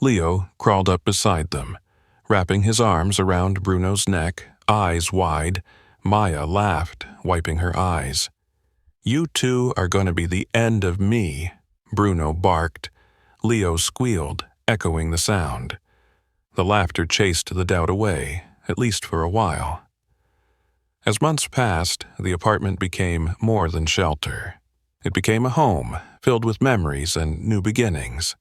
Leo crawled up beside them, wrapping his arms around Bruno's neck, eyes wide. Maya laughed, wiping her eyes. "You two are going to be the end of me," Bruno barked. Leo squealed, echoing the sound. The laughter chased the doubt away, at least for a while. As months passed, the apartment became more than shelter. It became a home, filled with memories and new beginnings.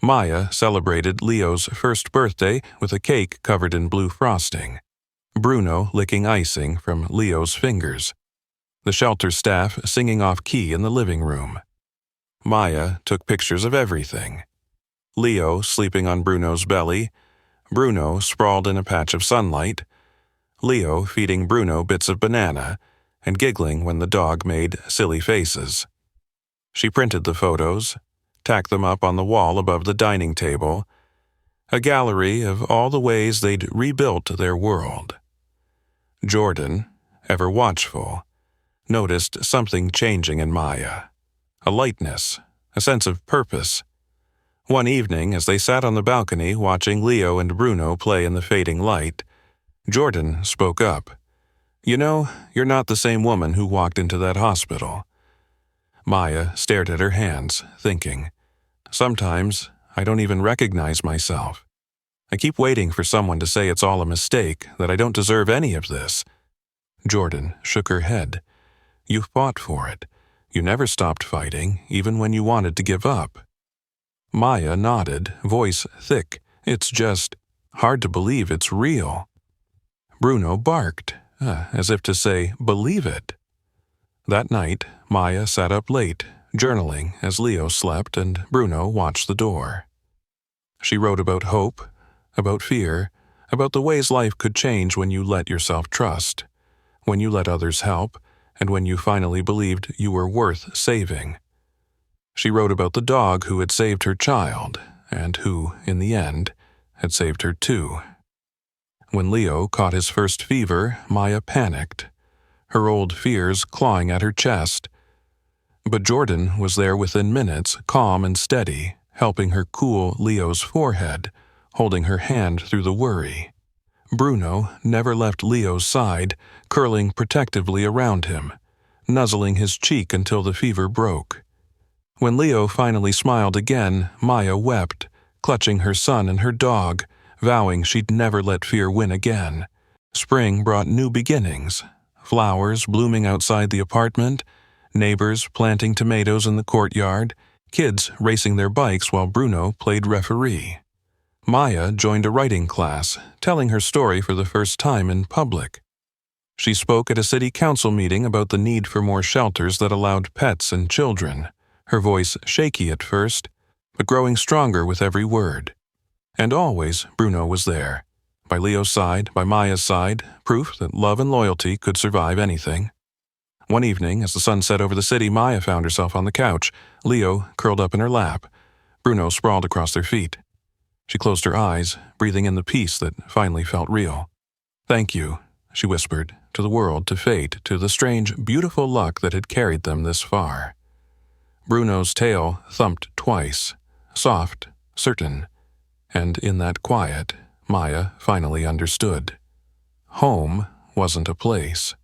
Maya celebrated Leo's first birthday with a cake covered in blue frosting, Bruno licking icing from Leo's fingers, the shelter staff singing off-key in the living room. Maya took pictures of everything. Leo sleeping on Bruno's belly, Bruno sprawled in a patch of sunlight, Leo feeding Bruno bits of banana and giggling when the dog made silly faces. She printed the photos, tacked them up on the wall above the dining table, a gallery of all the ways they'd rebuilt their world. Jordan, ever watchful, noticed something changing in Maya, a lightness, a sense of purpose. One evening, as they sat on the balcony watching Leo and Bruno play in the fading light, Jordan spoke up. "You know, you're not the same woman who walked into that hospital." Maya stared at her hands, thinking, "Sometimes I don't even recognize myself. I keep waiting for someone to say it's all a mistake, that I don't deserve any of this." Jordan shook her head. "You fought for it. You never stopped fighting, even when you wanted to give up." Maya nodded, voice thick. "It's just hard to believe it's real." Bruno barked, as if to say, "Believe it." That night, Maya sat up late, journaling as Leo slept and Bruno watched the door. She wrote about hope, about fear, about the ways life could change when you let yourself trust, when you let others help, and when you finally believed you were worth saving. She wrote about the dog who had saved her child, and who, in the end, had saved her too. When Leo caught his first fever, Maya panicked, her old fears clawing at her chest. But Jordan was there within minutes, calm and steady, helping her cool Leo's forehead, holding her hand through the worry. Bruno never left Leo's side, curling protectively around him, nuzzling his cheek until the fever broke. When Leo finally smiled again, Maya wept, clutching her son and her dog, vowing she'd never let fear win again. Spring brought new beginnings, flowers blooming outside the apartment, neighbors planting tomatoes in the courtyard, kids racing their bikes while Bruno played referee. Maya joined a writing class, telling her story for the first time in public. She spoke at a city council meeting about the need for more shelters that allowed pets and children, her voice shaky at first, but growing stronger with every word. And always Bruno was there, by Leo's side, by Maya's side, proof that love and loyalty could survive anything. One evening, as the sun set over the city, Maya found herself on the couch, Leo curled up in her lap, Bruno sprawled across their feet. She closed her eyes, breathing in the peace that finally felt real. "Thank you," she whispered, to the world, to fate, to the strange, beautiful luck that had carried them this far. Bruno's tail thumped twice, soft, certain, and in that quiet, Maya finally understood. Home wasn't a place.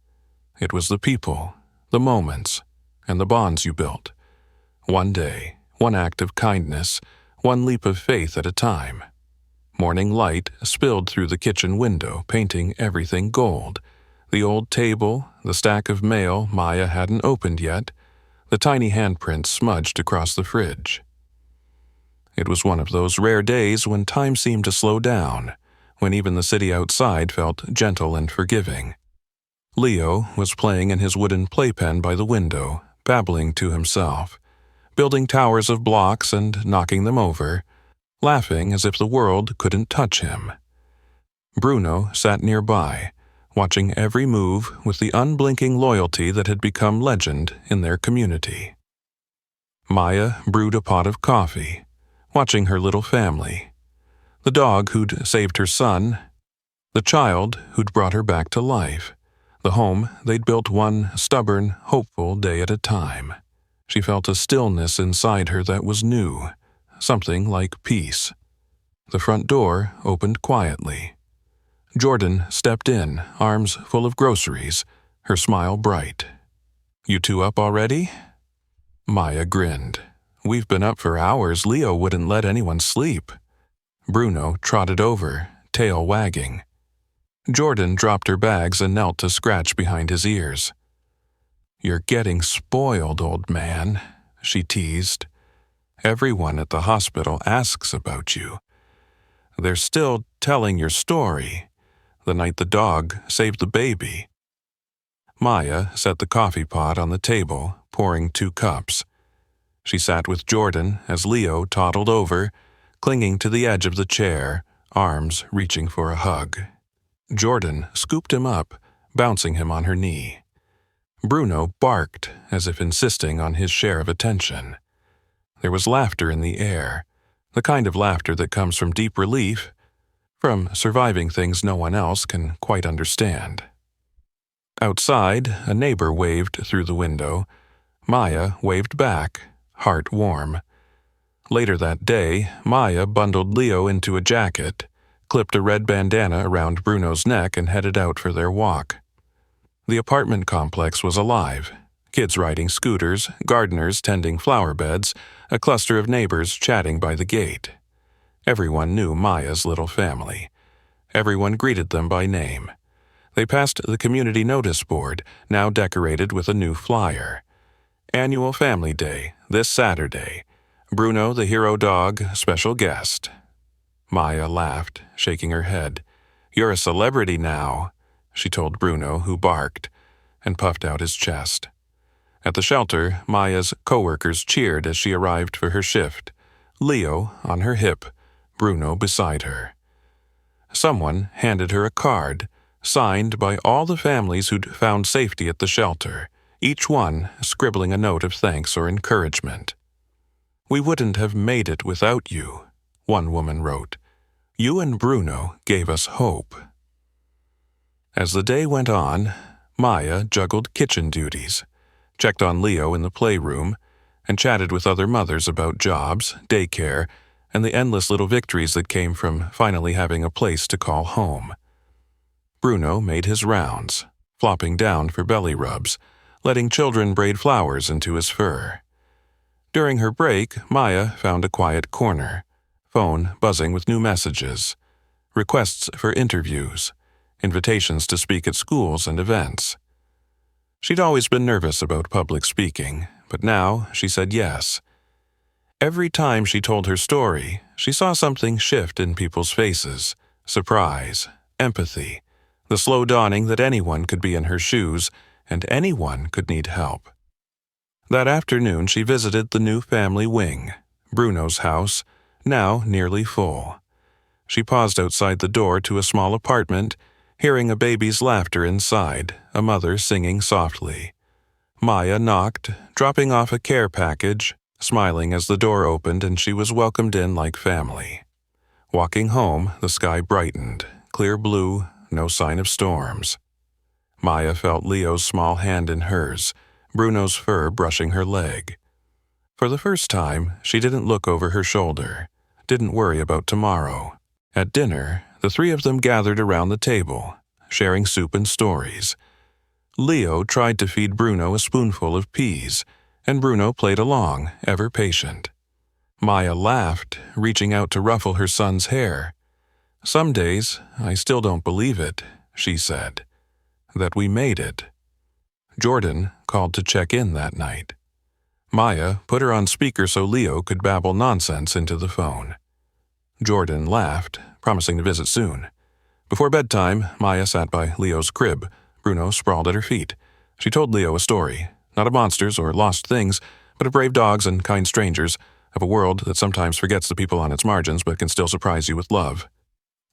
It was the people, the moments, and the bonds you built. One day, one act of kindness, one leap of faith at a time. Morning light spilled through the kitchen window, painting everything gold. The old table, the stack of mail Maya hadn't opened yet, the tiny handprints smudged across the fridge. It was one of those rare days when time seemed to slow down, when even the city outside felt gentle and forgiving. Leo was playing in his wooden playpen by the window, babbling to himself, building towers of blocks and knocking them over, laughing as if the world couldn't touch him. Bruno sat nearby, watching every move with the unblinking loyalty that had become legend in their community. Maya brewed a pot of coffee, watching her little family, the dog who'd saved her son, the child who'd brought her back to life, the home they'd built one stubborn, hopeful day at a time. She felt a stillness inside her that was new, something like peace. The front door opened quietly. Jordan stepped in, arms full of groceries, her smile bright. "You two up already?" Maya grinned. "We've been up for hours. Leo wouldn't let anyone sleep." Bruno trotted over, tail wagging. Jordan dropped her bags and knelt to scratch behind his ears. "You're getting spoiled, old man," she teased. "Everyone at the hospital asks about you. They're still telling your story, the night the dog saved the baby." Maya set the coffee pot on the table, pouring 2 cups. She sat with Jordan as Leo toddled over, clinging to the edge of the chair, arms reaching for a hug. Jordan scooped him up, bouncing him on her knee. Bruno barked, as if insisting on his share of attention. There was laughter in the air, the kind of laughter that comes from deep relief, from surviving things no one else can quite understand. Outside, a neighbor waved through the window. Maya waved back, heart warm. Later that day, Maya bundled Leo into a jacket, clipped a red bandana around Bruno's neck, and headed out for their walk. The apartment complex was alive. Kids riding scooters, gardeners tending flower beds, a cluster of neighbors chatting by the gate. Everyone knew Maya's little family. Everyone greeted them by name. They passed the community notice board, now decorated with a new flyer. Annual Family Day, this Saturday. Bruno the hero dog, special guest. Maya laughed, shaking her head. "You're a celebrity now," she told Bruno, who barked, and puffed out his chest. At the shelter, Maya's coworkers cheered as she arrived for her shift, Leo on her hip, Bruno beside her. Someone handed her a card, signed by all the families who'd found safety at the shelter, each one scribbling a note of thanks or encouragement. "We wouldn't have made it without you," one woman wrote. "You and Bruno gave us hope." As the day went on, Maya juggled kitchen duties, checked on Leo in the playroom, and chatted with other mothers about jobs, daycare, and the endless little victories that came from finally having a place to call home. Bruno made his rounds, flopping down for belly rubs, letting children braid flowers into his fur. During her break, Maya found a quiet corner, phone buzzing with new messages, requests for interviews, invitations to speak at schools and events. She'd always been nervous about public speaking, but now she said yes. Every time she told her story, she saw something shift in people's faces: surprise, empathy, the slow dawning that anyone could be in her shoes and anyone could need help. That afternoon she visited the new family wing, Bruno's house, now nearly full. She paused outside the door to a small apartment, hearing a baby's laughter inside, a mother singing softly. Maya knocked, dropping off a care package, smiling as the door opened and she was welcomed in like family. Walking home, the sky brightened, clear blue, no sign of storms. Maya felt Leo's small hand in hers, Bruno's fur brushing her leg. For the first time, she didn't look over her shoulder, didn't worry about tomorrow. At dinner, the three of them gathered around the table, sharing soup and stories. Leo tried to feed Bruno a spoonful of peas, and Bruno played along, ever patient. Maya laughed, reaching out to ruffle her son's hair. "Some days, I still don't believe it," she said, "that we made it." Jordan called to check in that night. Maya put her on speaker so Leo could babble nonsense into the phone. Jordan laughed, promising to visit soon. Before bedtime, Maya sat by Leo's crib. Bruno sprawled at her feet. She told Leo a story, not of monsters or lost things, but of brave dogs and kind strangers, of a world that sometimes forgets the people on its margins but can still surprise you with love.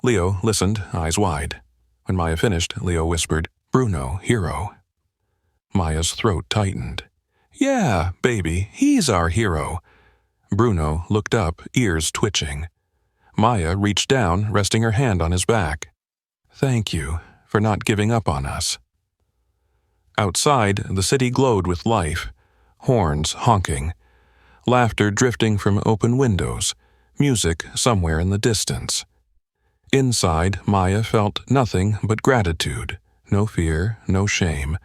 Leo listened, eyes wide. When Maya finished, Leo whispered, "Bruno, hero." Maya's throat tightened. "Yeah, baby, he's our hero." Bruno looked up, ears twitching. Maya reached down, resting her hand on his back. "Thank you for not giving up on us." Outside, the city glowed with life, horns honking, laughter drifting from open windows, music somewhere in the distance. Inside, Maya felt nothing but gratitude, no fear, no shame,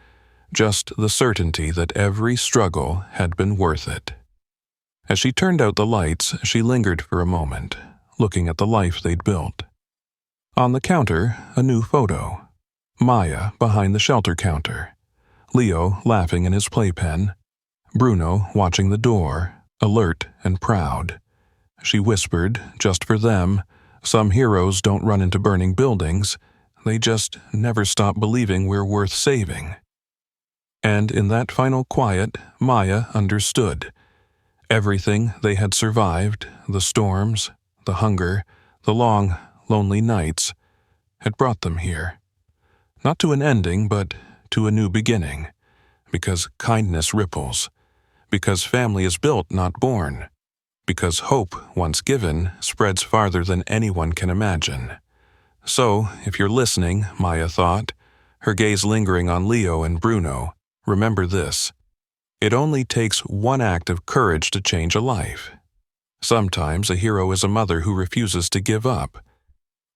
just the certainty that every struggle had been worth it. As she turned out the lights, she lingered for a moment, looking at the life they'd built. On the counter, a new photo. Maya behind the shelter counter. Leo laughing in his playpen. Bruno watching the door, alert and proud. She whispered, just for them, "Some heroes don't run into burning buildings. They just never stop believing we're worth saving." And in that final quiet, Maya understood. Everything they had survived, the storms, the hunger, the long, lonely nights, had brought them here. Not to an ending, but to a new beginning. Because kindness ripples. Because family is built, not born. Because hope, once given, spreads farther than anyone can imagine. So, if you're listening, Maya thought, her gaze lingering on Leo and Bruno, remember this. It only takes one act of courage to change a life. Sometimes a hero is a mother who refuses to give up.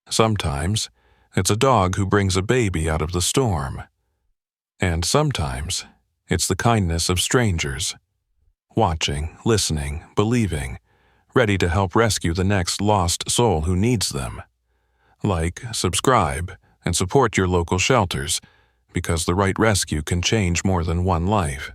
Sometimes it's a dog who brings a baby out of the storm. And sometimes it's the kindness of strangers. Watching, listening, believing, ready to help rescue the next lost soul who needs them. Like, subscribe, and support your local shelters, because the right rescue can change more than one life.